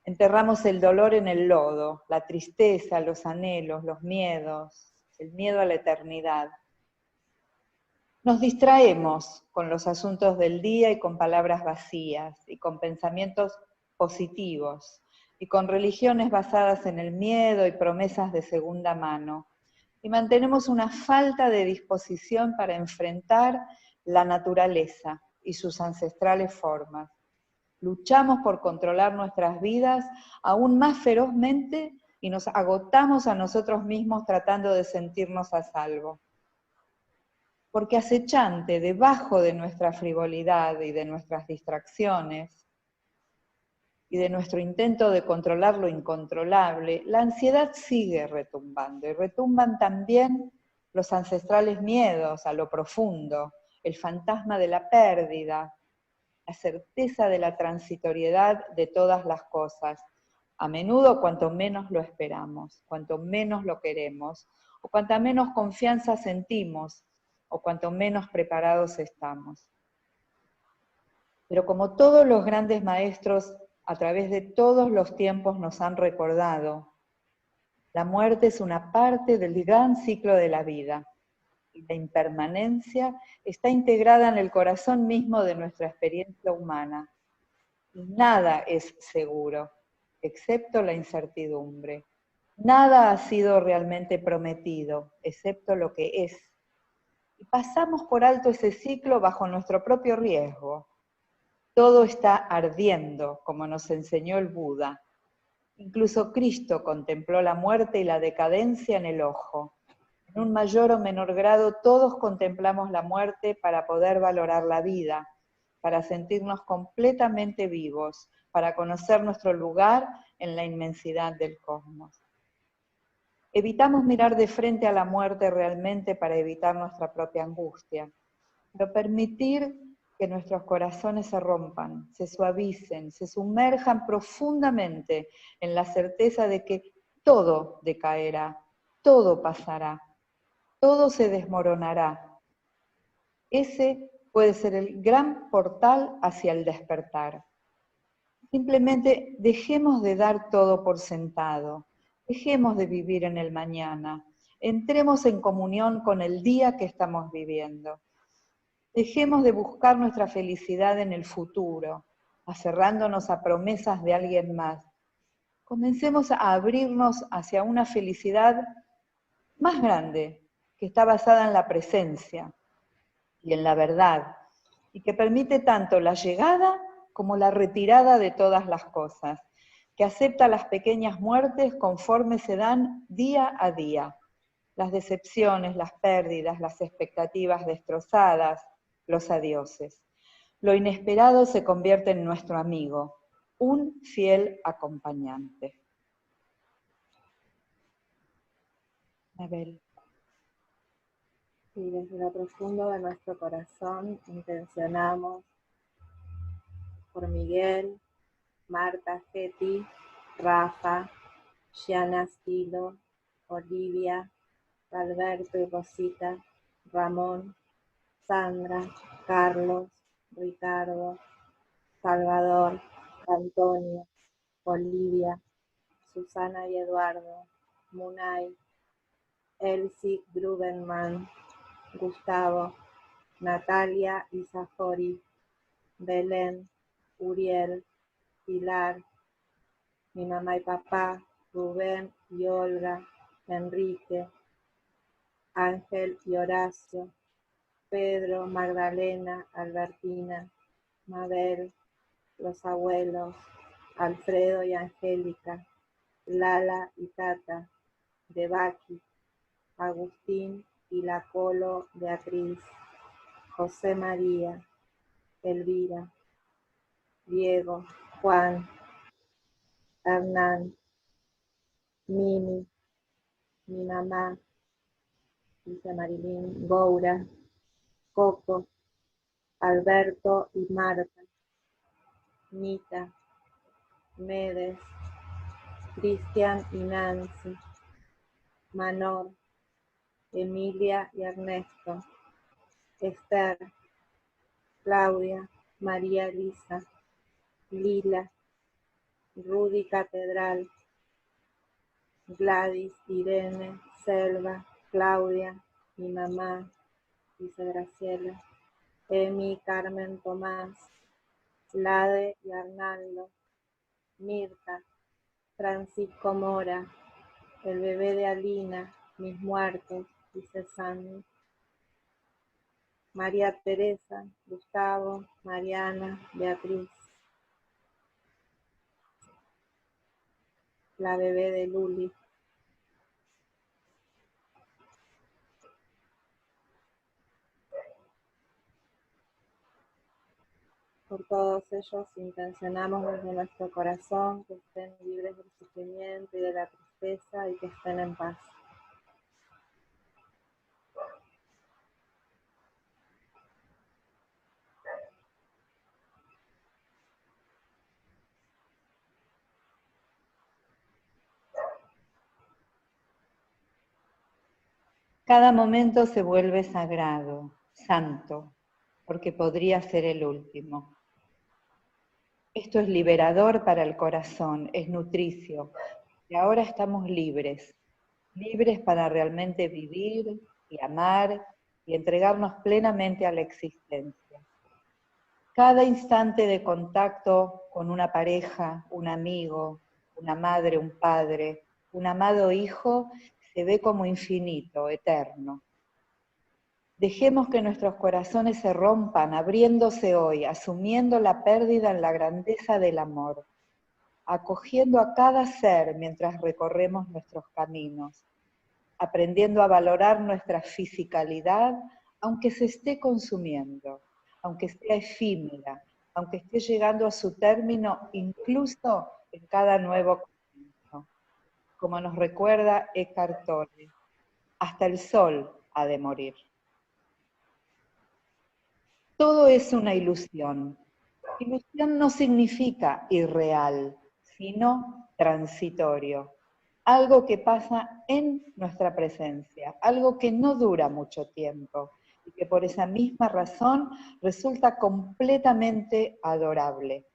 Enterramos el dolor en el lodo, la tristeza, los anhelos, los miedos, el miedo a la eternidad. Nos distraemos con los asuntos del día y con palabras vacías, y con pensamientos positivos, y con religiones basadas en el miedo y promesas de segunda mano. Y mantenemos una falta de disposición para enfrentar la naturaleza y sus ancestrales formas. Luchamos por controlar nuestras vidas aún más ferozmente y nos agotamos a nosotros mismos tratando de sentirnos a salvo. Porque acechante debajo de nuestra frivolidad y de nuestras distracciones y de nuestro intento de controlar lo incontrolable, la ansiedad sigue retumbando y retumban también los ancestrales miedos a lo profundo, el fantasma de la pérdida, la certeza de la transitoriedad de todas las cosas. A menudo cuanto menos lo esperamos, cuanto menos lo queremos, o cuanta menos confianza sentimos, o cuanto menos preparados estamos. Pero como todos los grandes maestros a través de todos los tiempos nos han recordado, la muerte es una parte del gran ciclo de la vida. Y la impermanencia está integrada en el corazón mismo de nuestra experiencia humana. Y nada es seguro, excepto la incertidumbre. Nada ha sido realmente prometido, excepto lo que es. Y pasamos por alto ese ciclo bajo nuestro propio riesgo. Todo está ardiendo, como nos enseñó el Buda. Incluso Cristo contempló la muerte y la decadencia en el ojo. En un mayor o menor grado todos contemplamos la muerte para poder valorar la vida, para sentirnos completamente vivos, para conocer nuestro lugar en la inmensidad del cosmos. Evitamos mirar de frente a la muerte realmente para evitar nuestra propia angustia, pero permitir que nuestros corazones se rompan, se suavicen, se sumerjan profundamente en la certeza de que todo decaerá, todo pasará, todo se desmoronará. Ese puede ser el gran portal hacia el despertar. Simplemente dejemos de dar todo por sentado, dejemos de vivir en el mañana, entremos en comunión con el día que estamos viviendo. Dejemos de buscar nuestra felicidad en el futuro, aferrándonos a promesas de alguien más. Comencemos a abrirnos hacia una felicidad más grande, que está basada en la presencia y en la verdad, y que permite tanto la llegada como la retirada de todas las cosas, que acepta las pequeñas muertes conforme se dan día a día, las decepciones, las pérdidas, las expectativas destrozadas, los adioses. Lo inesperado se convierte en nuestro amigo, un fiel acompañante. Mabel. Y desde lo profundo de nuestro corazón intencionamos por Miguel, Marta, Geti, Rafa, Gianna Stilo, Olivia, Alberto y Rosita, Ramón, Sandra, Carlos, Ricardo, Salvador, Antonio, Olivia, Susana y Eduardo, Munay, Elsie Grubenman, Gustavo, Natalia y Zafori, Belén, Uriel, Pilar, mi mamá y papá, Rubén y Olga, Enrique, Ángel y Horacio, Pedro, Magdalena, Albertina, Mabel, los abuelos, Alfredo y Angélica, Lala y Tata, Debaki, Agustín y la Colo Beatriz, José María, Elvira, Diego, Juan, Hernán, Mimi, mi mamá, dice Marilyn, Goura, Coco, Alberto y Marta, Nita, Medes, Cristian y Nancy, Manor, Emilia y Ernesto, Esther, Claudia, María Elisa, Lila, Rudy Catedral, Gladys, Irene, Selva, Claudia, mi mamá, dice Graciela, Emi, Carmen, Tomás, Lade y Arnaldo, Mirta, Francisco Mora, el bebé de Alina, mis muertos, dice Sandy, María Teresa, Gustavo, Mariana, Beatriz, la bebé de Luli. Por todos ellos intencionamos desde nuestro corazón que estén libres del sufrimiento y de la tristeza y que estén en paz. Cada momento se vuelve sagrado, santo, porque podría ser el último. Esto es liberador para el corazón, es nutricio, y ahora estamos libres, libres para realmente vivir y amar y entregarnos plenamente a la existencia. Cada instante de contacto con una pareja, un amigo, una madre, un padre, un amado hijo, se ve como infinito, eterno. Dejemos que nuestros corazones se rompan, abriéndose hoy, asumiendo la pérdida en la grandeza del amor, acogiendo a cada ser mientras recorremos nuestros caminos, aprendiendo a valorar nuestra fisicalidad, aunque se esté consumiendo, aunque sea efímera, aunque esté llegando a su término incluso en cada nuevo comienzo. Como nos recuerda Eckhart Tolle, hasta el sol ha de morir. Todo es una ilusión. Ilusión no significa irreal, sino transitorio. Algo que pasa en nuestra presencia, algo que no dura mucho tiempo y que por esa misma razón resulta completamente adorable.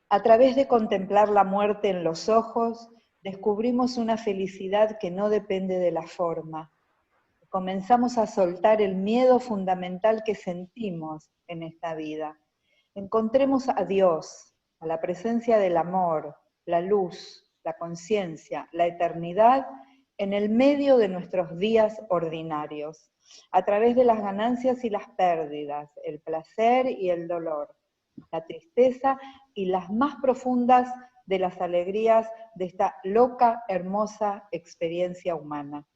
A través de contemplar la muerte en los ojos, descubrimos una felicidad que no depende de la forma. Comenzamos a soltar el miedo fundamental que sentimos en esta vida. Encontremos a Dios, a la presencia del amor, la luz, la conciencia, la eternidad en el medio de nuestros días ordinarios, a través de las ganancias y las pérdidas, el placer y el dolor, la tristeza y las más profundas de las alegrías de esta loca, hermosa experiencia humana.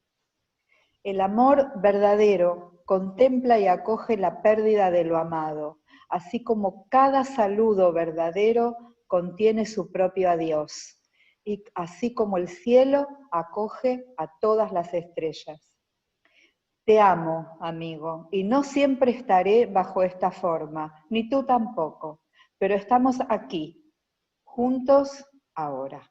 El amor verdadero contempla y acoge la pérdida de lo amado, así como cada saludo verdadero contiene su propio adiós, y así como el cielo acoge a todas las estrellas. Te amo, amigo, y no siempre estaré bajo esta forma, ni tú tampoco, pero estamos aquí, juntos ahora.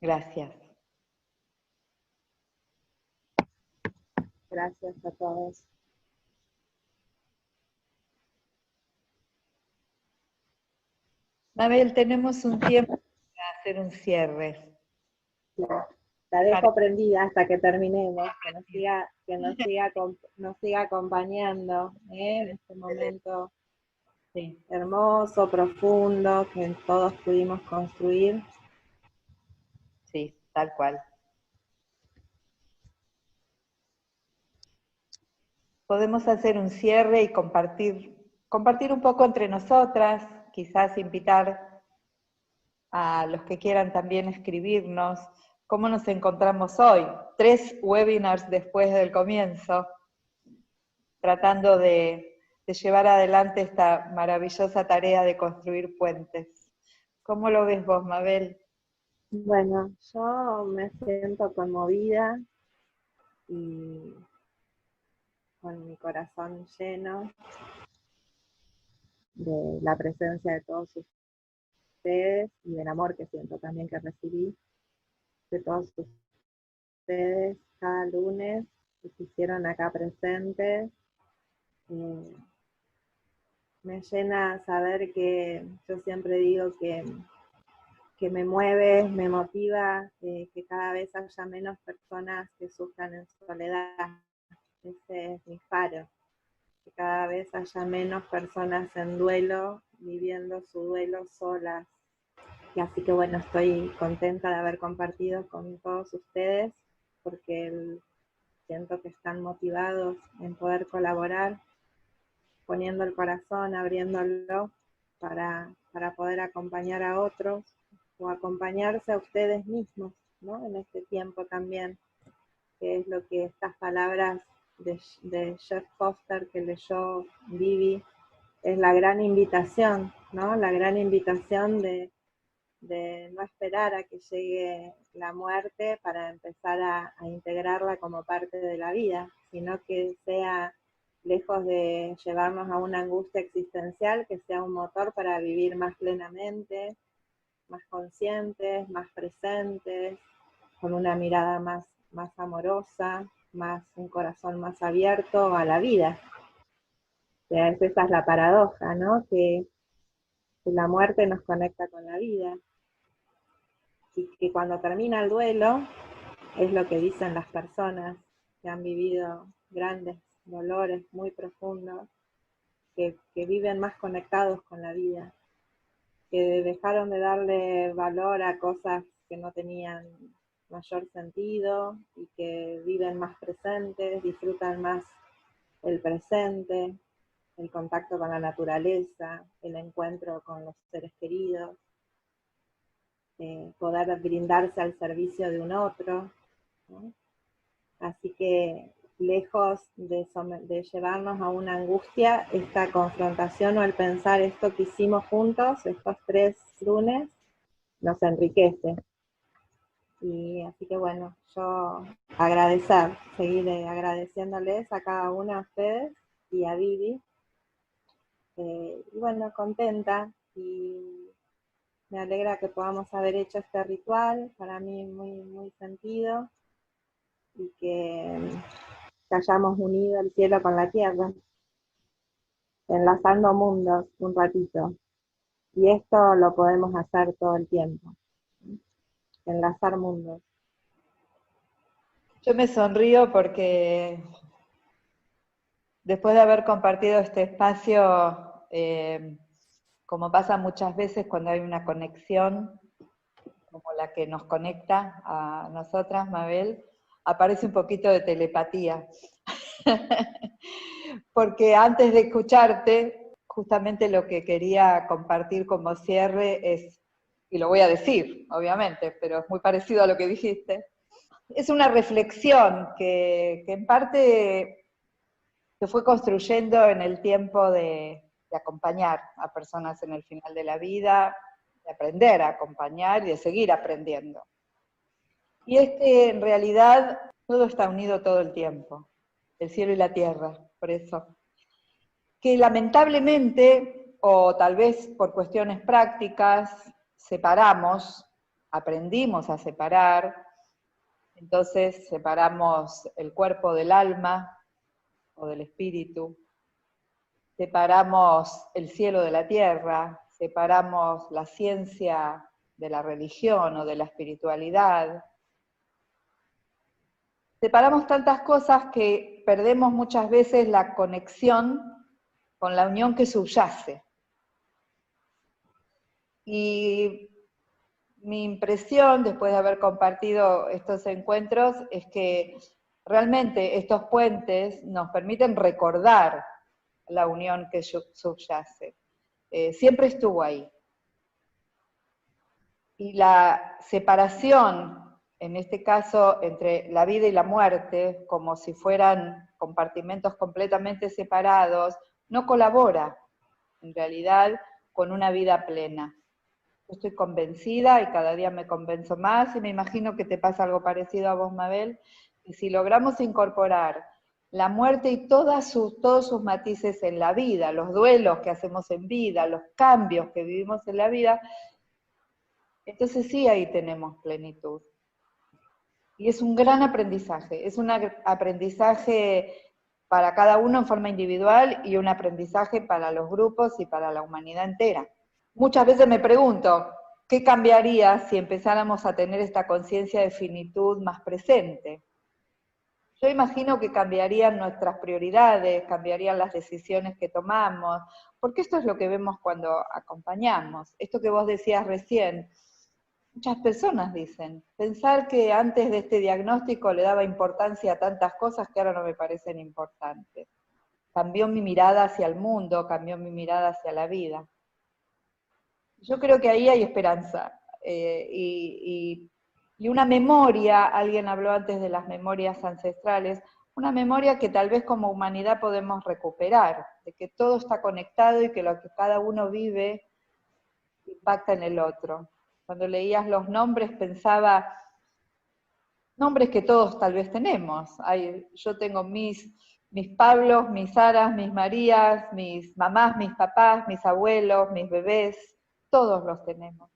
Gracias. Gracias a todos. Mabel, tenemos un tiempo para hacer un cierre. La dejo prendida hasta que terminemos, que nos siga acompañando en este momento Sí. hermoso, profundo, que todos pudimos construir. Sí, tal cual. Podemos hacer un cierre y compartir un poco entre nosotras, quizás invitar a los que quieran también escribirnos cómo nos encontramos hoy, 3 webinars después del comienzo, tratando de llevar adelante esta maravillosa tarea de construir puentes. ¿Cómo lo ves vos, Mabel? Bueno, yo me siento conmovida y con mi corazón lleno de la presencia de todos ustedes y del amor que siento también que recibí de todos ustedes cada lunes que se hicieron acá presentes. Me llena saber que yo siempre digo que me mueve, me motiva, que cada vez haya menos personas que sufran en soledad. Ese es mi faro. Que cada vez haya menos personas en duelo, viviendo su duelo solas. Y así que bueno, estoy contenta de haber compartido con todos ustedes, porque siento que están motivados en poder colaborar, poniendo el corazón, abriéndolo para poder acompañar a otros o acompañarse a ustedes mismos, ¿no? En este tiempo también, que es lo que estas palabras de Jeff Foster que leyó Vivi, es la gran invitación, ¿no? La gran invitación de no esperar a que llegue la muerte para empezar a integrarla como parte de la vida, sino que sea lejos de llevarnos a una angustia existencial, que sea un motor para vivir más plenamente, más conscientes, más presentes, con una mirada más amorosa, un corazón más abierto a la vida. O sea, esa es la paradoja, ¿no? Que la muerte nos conecta con la vida. Y que cuando termina el duelo, es lo que dicen las personas que han vivido grandes dolores muy profundos, que viven más conectados con la vida, que dejaron de darle valor a cosas que no tenían mayor sentido y que viven más presentes, disfrutan más el presente, el contacto con la naturaleza, el encuentro con los seres queridos, poder brindarse al servicio de un otro, ¿no? Así que lejos de llevarnos a una angustia, esta confrontación o el pensar esto que hicimos juntos, estos 3 lunes, nos enriquece. Y así que bueno, yo seguir agradeciéndoles a cada uno de ustedes y a Vivi. Y bueno, contenta, y me alegra que podamos haber hecho este ritual, para mí muy, muy sentido, y que hayamos unido el cielo con la tierra, enlazando mundos un ratito. Y esto lo podemos hacer todo el tiempo, enlazar mundos. Yo me sonrío porque después de haber compartido este espacio, como pasa muchas veces cuando hay una conexión, como la que nos conecta a nosotras, Mabel, aparece un poquito de telepatía. Porque antes de escucharte, justamente lo que quería compartir como cierre es, y lo voy a decir, obviamente, pero es muy parecido a lo que dijiste, es una reflexión que en parte se fue construyendo en el tiempo de acompañar a personas en el final de la vida, de aprender a acompañar y de seguir aprendiendo. Y en realidad, todo está unido todo el tiempo, el cielo y la tierra, por eso. Que lamentablemente, o tal vez por cuestiones prácticas, aprendimos a separar, entonces separamos el cuerpo del alma o del espíritu, separamos el cielo de la tierra, separamos la ciencia de la religión o de la espiritualidad. Separamos tantas cosas que perdemos muchas veces la conexión con la unión que subyace. Y mi impresión, después de haber compartido estos encuentros, es que realmente estos puentes nos permiten recordar la unión que subyace. Siempre estuvo ahí. Y la separación, en este caso, entre la vida y la muerte, como si fueran compartimentos completamente separados, no colabora, en realidad, con una vida plena. Yo estoy convencida, y cada día me convenzo más, y me imagino que te pasa algo parecido a vos, Mabel, que si logramos incorporar la muerte y todos sus matices en la vida, los duelos que hacemos en vida, los cambios que vivimos en la vida, entonces sí, ahí tenemos plenitud. Y es un gran aprendizaje, es un aprendizaje para cada uno en forma individual y un aprendizaje para los grupos y para la humanidad entera. Muchas veces me pregunto, ¿qué cambiaría si empezáramos a tener esta conciencia de finitud más presente? Yo imagino que cambiarían nuestras prioridades, cambiarían las decisiones que tomamos, porque esto es lo que vemos cuando acompañamos. Esto que vos decías recién, muchas personas dicen, pensar que antes de este diagnóstico le daba importancia a tantas cosas que ahora no me parecen importantes. Cambió mi mirada hacia el mundo, cambió mi mirada hacia la vida. Yo creo que ahí hay esperanza. Y una memoria, alguien habló antes de las memorias ancestrales, una memoria que tal vez como humanidad podemos recuperar, de que todo está conectado y que lo que cada uno vive impacta en el otro. Cuando leías los nombres pensaba, nombres que todos tal vez tenemos. Yo tengo mis mis Pablos, mis Saras, mis Marías, mis mamás, mis papás, mis abuelos, mis bebés, todos los tenemos.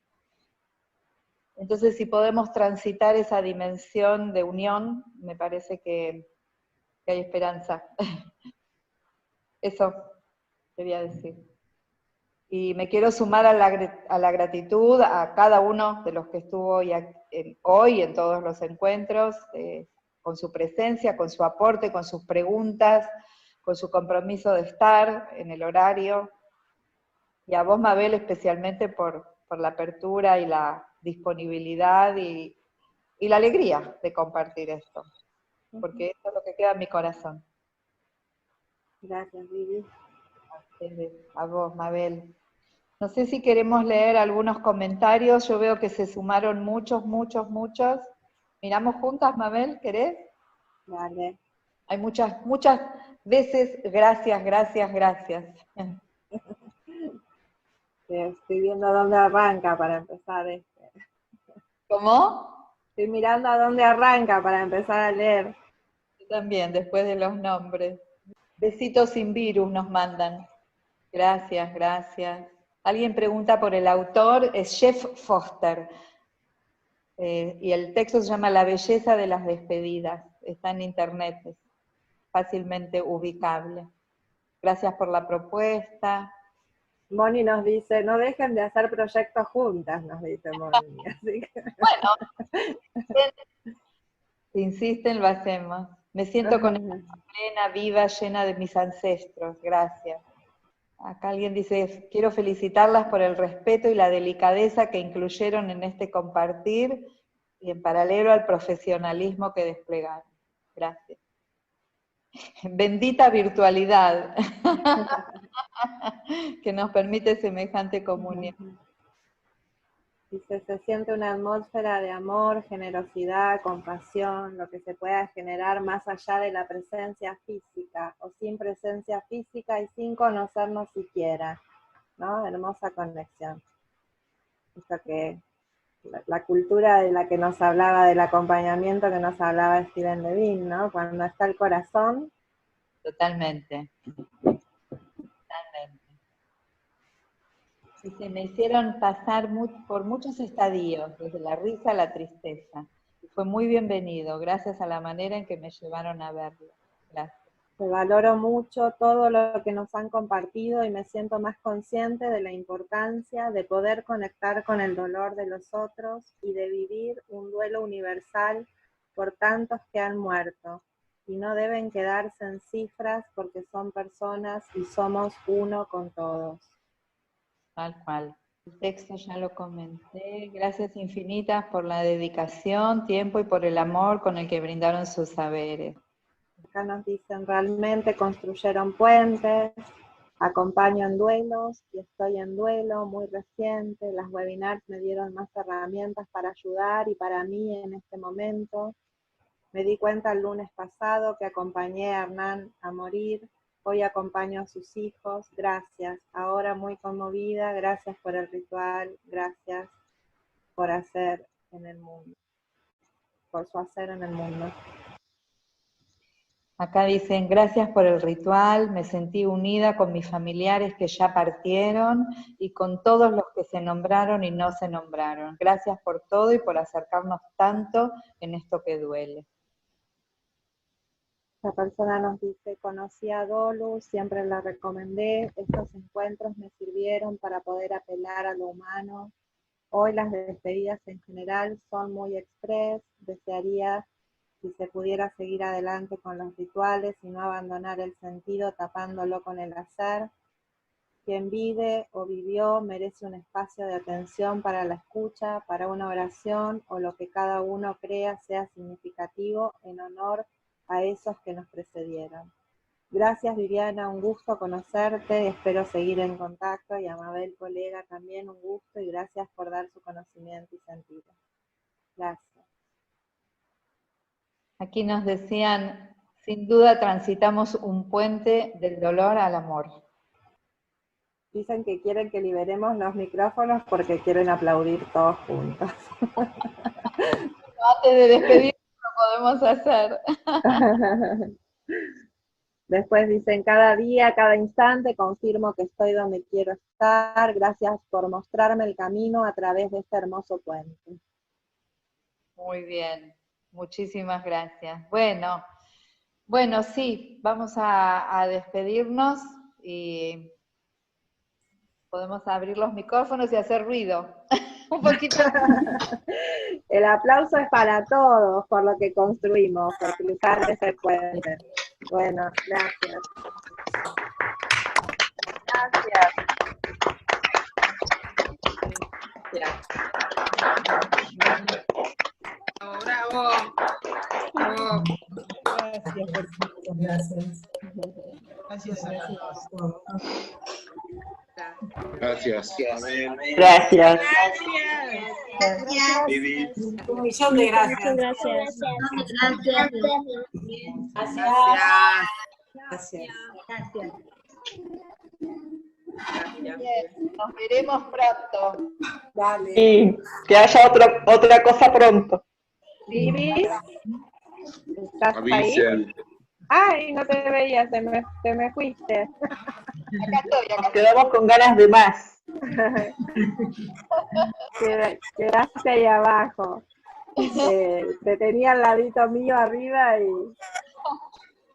Entonces, si podemos transitar esa dimensión de unión, me parece que hay esperanza. Eso quería decir. Y me quiero sumar a la gratitud a cada uno de los que estuvo hoy en todos los encuentros, con su presencia, con su aporte, con sus preguntas, con su compromiso de estar en el horario. Y a vos, Mabel, especialmente por la apertura y la disponibilidad y la alegría de compartir esto, porque esto es lo que queda en mi corazón. Gracias, Vivi. A vos, Mabel. No sé si queremos leer algunos comentarios, yo veo que se sumaron muchos. Miramos juntas, Mabel, ¿querés? Vale. Hay muchas veces gracias. Estoy viendo dónde arranca para empezar. ¿Cómo? Estoy mirando a dónde arranca para empezar a leer. Yo también, después de los nombres. Besitos sin virus nos mandan. Gracias. Alguien pregunta por el autor, es Jeff Foster. Y el texto se llama La belleza de las despedidas. Está en internet, es fácilmente ubicable. Gracias por la propuesta. Moni nos dice, no dejen de hacer proyectos juntas, nos dice Moni. Así que... Bueno, si insisten, lo hacemos. Me siento con esta plena, viva, llena de mis ancestros. Gracias. Acá alguien dice, quiero felicitarlas por el respeto y la delicadeza que incluyeron en este compartir y en paralelo al profesionalismo que desplegaron. Gracias. Bendita virtualidad que nos permite semejante comunión. Dice, se siente una atmósfera de amor, generosidad, compasión, lo que se pueda generar más allá de la presencia física, o sin presencia física y sin conocernos siquiera, ¿no? Hermosa conexión. Esto que, la cultura de la que nos hablaba, del acompañamiento que nos hablaba Steven Levine, ¿no? Cuando está el corazón. Totalmente. Y se me hicieron pasar por muchos estadios, desde la risa a la tristeza. Y fue muy bienvenido, gracias a la manera en que me llevaron a verlo. Gracias. Te valoro mucho todo lo que nos han compartido y me siento más consciente de la importancia de poder conectar con el dolor de los otros y de vivir un duelo universal por tantos que han muerto. Y no deben quedarse en cifras porque son personas y somos uno con todos. Tal cual. El texto ya lo comenté. Gracias infinitas por la dedicación, tiempo y por el amor con el que brindaron sus saberes. Acá nos dicen, realmente construyeron puentes, acompaño en duelos y estoy en duelo muy reciente. Las webinars me dieron más herramientas para ayudar y para mí en este momento. Me di cuenta el lunes pasado que acompañé a Hernán a morir. Hoy acompaño a sus hijos, gracias. Ahora muy conmovida, gracias por el ritual, gracias por hacer en el mundo, por su hacer en el mundo. Acá dicen, gracias por el ritual, me sentí unida con mis familiares que ya partieron y con todos los que se nombraron y no se nombraron. Gracias por todo y por acercarnos tanto en esto que duele. La persona nos dice, conocí a Dolu, siempre la recomendé, estos encuentros me sirvieron para poder apelar a lo humano. Hoy las despedidas en general son muy express, desearía si se pudiera seguir adelante con los rituales y no abandonar el sentido tapándolo con el hacer. Quien vive o vivió merece un espacio de atención para la escucha, para una oración o lo que cada uno crea sea significativo en honor a esos que nos precedieron. Gracias Viviana, un gusto conocerte, espero seguir en contacto, y a Mabel, colega, también un gusto y gracias por dar su conocimiento y sentido. Gracias. Aquí nos decían, sin duda transitamos un puente del dolor al amor. Dicen que quieren que liberemos los micrófonos porque quieren aplaudir todos juntos. Antes de despedirnos lo podemos hacer. Después dicen, cada día, cada instante, confirmo que estoy donde quiero estar. Gracias por mostrarme el camino a través de este hermoso puente. Muy bien, muchísimas gracias. Bueno, sí, vamos a despedirnos y podemos abrir los micrófonos y hacer ruido. Un poquito. El aplauso es para todos por lo que construimos, por cruzar ese puente. Bueno, gracias. Gracias. Bravo. Bravo. Gracias, perfecto. Gracias. Gracias a todos. Gracias. Gracias. Un millón de gracias. Gracias. Bien, nos veremos pronto. Dale. Y que haya otra cosa pronto. Vivi, ¿estás ahí? Avisen. Ay, no te veía, te me fuiste. Acá estoy, Nos quedamos con ganas de más. Quedaste ahí abajo. Te tenía al ladito mío arriba y...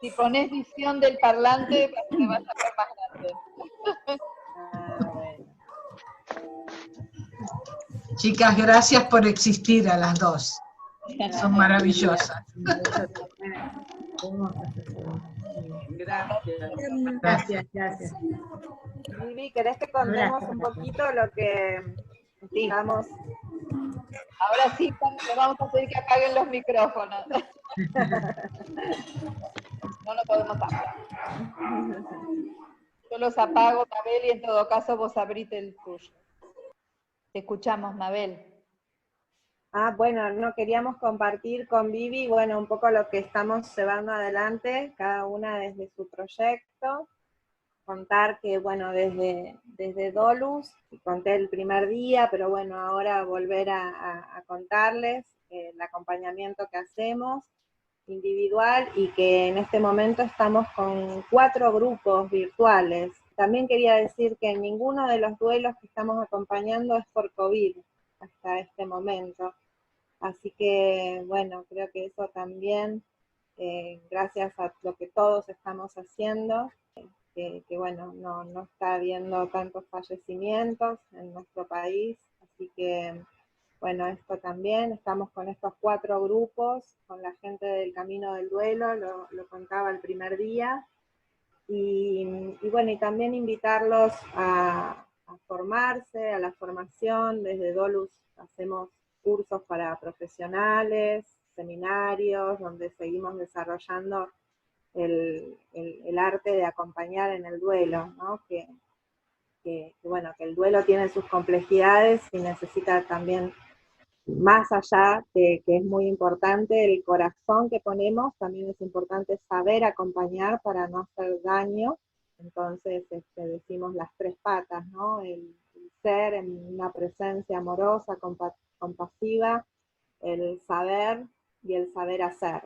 Si pones visión del parlante, te vas a ver más grande. bueno. Chicas, gracias por existir a las dos. Son maravillosas. Gracias. Vivi, ¿querés que contemos un poquito lo que estamos? Ahora sí, le vamos a pedir que apaguen los micrófonos. No lo podemos hablar. Yo los apago, Mabel, y en todo caso vos abrite el tuyo. Te escuchamos, Mabel. Bueno, no queríamos compartir con Vivi, bueno, un poco lo que estamos llevando adelante, cada una desde su proyecto. Contar que, bueno, desde Dolus, conté el primer día, pero bueno, ahora volver a contarles el acompañamiento que hacemos individual y que en este momento estamos con 4 grupos virtuales. También quería decir que ninguno de los duelos que estamos acompañando es por COVID hasta este momento. Así que, bueno, creo que eso también, gracias a lo que todos estamos haciendo, que bueno, no está habiendo tantos fallecimientos en nuestro país, así que bueno, esto también, estamos con estos 4 grupos, con la gente del Camino del Duelo, lo contaba el primer día, y bueno, y también invitarlos a formarse, a la formación. Desde Dolus hacemos cursos para profesionales, seminarios, donde seguimos desarrollando el arte de acompañar en el duelo, ¿no? Que bueno, que el duelo tiene sus complejidades y necesita también, más allá de que es muy importante el corazón que ponemos, también es importante saber acompañar para no hacer daño. Entonces decimos las 3 patas, ¿no? El ser en una presencia amorosa, compasiva, el saber y el saber hacer.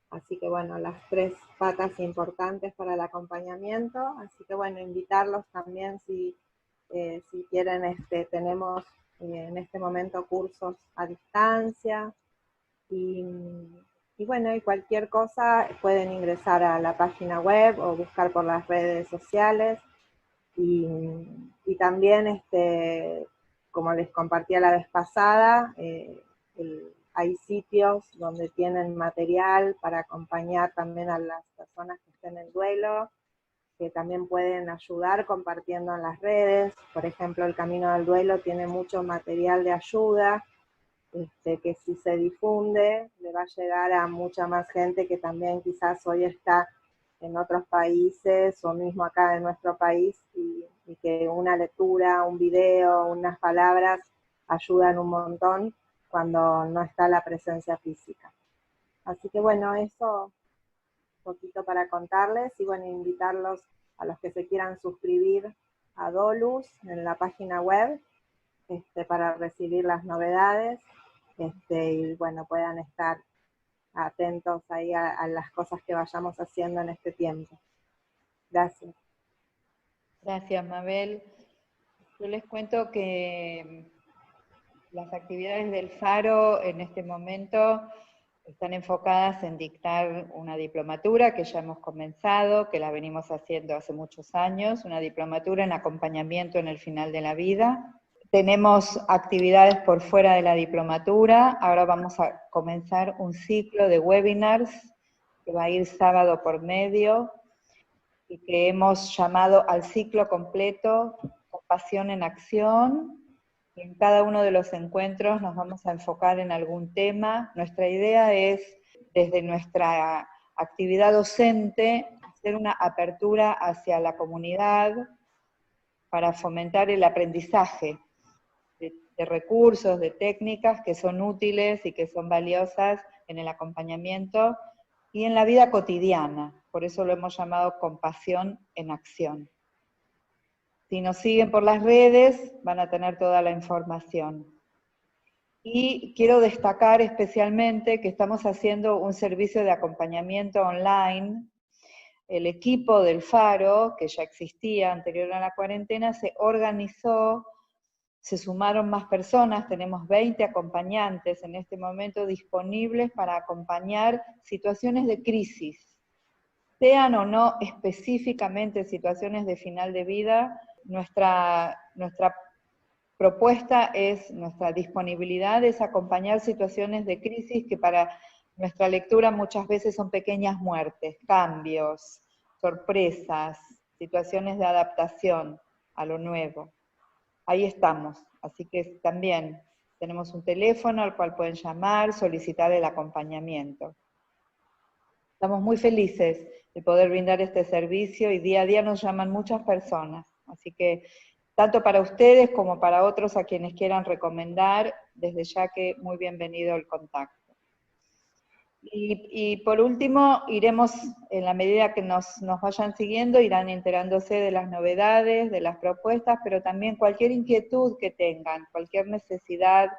Así que bueno, las 3 patas importantes para el acompañamiento. Así que bueno, invitarlos también si quieren, tenemos en este momento cursos a distancia. Y bueno, y cualquier cosa pueden ingresar a la página web o buscar por las redes sociales. Y también, como les compartía la vez pasada, hay sitios donde tienen material para acompañar también a las personas que estén en duelo, que también pueden ayudar compartiendo en las redes. Por ejemplo, el Camino del Duelo tiene mucho material de ayuda, que si se difunde le va a llegar a mucha más gente que también quizás hoy está en otros países o mismo acá en nuestro país, y que una lectura, un video, unas palabras ayudan un montón cuando no está la presencia física. Así que bueno, eso un poquito para contarles, y bueno, invitarlos a los que se quieran suscribir a Dolus en la página web, para recibir las novedades, y bueno, puedan estar atentos ahí a las cosas que vayamos haciendo en este tiempo. Gracias. Gracias, Mabel. Yo les cuento que las actividades del Faro en este momento están enfocadas en dictar una diplomatura que ya hemos comenzado, que la venimos haciendo hace muchos años, una diplomatura en acompañamiento en el final de la vida. Tenemos actividades por fuera de la diplomatura, ahora vamos a comenzar un ciclo de webinars que va a ir sábado por medio, y que hemos llamado al ciclo completo Compasión en Acción, y en cada uno de los encuentros nos vamos a enfocar en algún tema. Nuestra idea es, desde nuestra actividad docente, hacer una apertura hacia la comunidad para fomentar el aprendizaje de recursos, de técnicas que son útiles y que son valiosas en el acompañamiento y en la vida cotidiana. Por eso lo hemos llamado Compasión en Acción. Si nos siguen por las redes, van a tener toda la información. Y quiero destacar especialmente que estamos haciendo un servicio de acompañamiento online. El equipo del Faro, que ya existía anterior a la cuarentena, se organizó, se sumaron más personas, tenemos 20 acompañantes en este momento disponibles para acompañar situaciones de crisis, sean o no específicamente situaciones de final de vida. Nuestra propuesta es, nuestra disponibilidad es acompañar situaciones de crisis que para nuestra lectura muchas veces son pequeñas muertes, cambios, sorpresas, situaciones de adaptación a lo nuevo. Ahí estamos, así que también tenemos un teléfono al cual pueden llamar, solicitar el acompañamiento. Estamos muy felices de poder brindar este servicio y día a día nos llaman muchas personas, así que tanto para ustedes como para otros a quienes quieran recomendar, desde ya que muy bienvenido el contacto. Y por último, iremos, en la medida que nos vayan siguiendo, irán enterándose de las novedades, de las propuestas, pero también cualquier inquietud que tengan, cualquier necesidad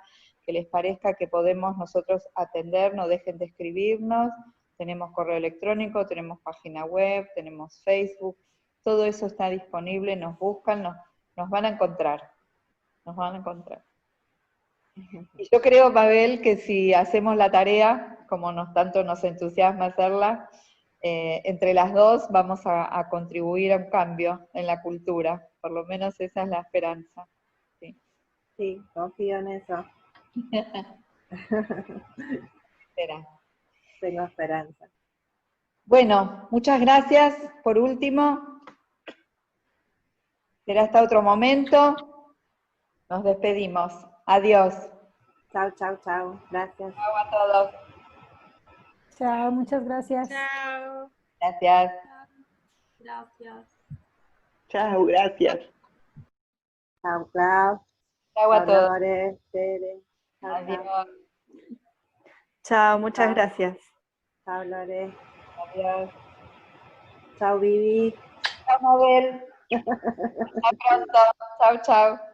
que les parezca que podemos nosotros atender, no dejen de escribirnos. Tenemos correo electrónico, tenemos página web, tenemos Facebook, todo eso está disponible, nos buscan, nos van a encontrar, nos van a encontrar. Y yo creo, Mabel, que si hacemos la tarea, como tanto nos entusiasma hacerla, entre las dos vamos a contribuir a un cambio en la cultura, por lo menos esa es la esperanza. Sí, Sí, confío en eso. Tengo esperanza. Bueno, muchas gracias. Por último, será hasta otro momento. Nos despedimos. Adiós. Chao, chao, chao. Gracias. Chao a todos. Chao, muchas gracias. Chao. Gracias. Gracias. Chao, gracias. Chao, Clau. Chao a todos. Lore, Tere. Chao, Adiós. chao. Chao, muchas Chao. gracias. Chao, Lore. Adiós. Chao, Vivi. Chao, Mabel. Hasta pronto. Chao, chao.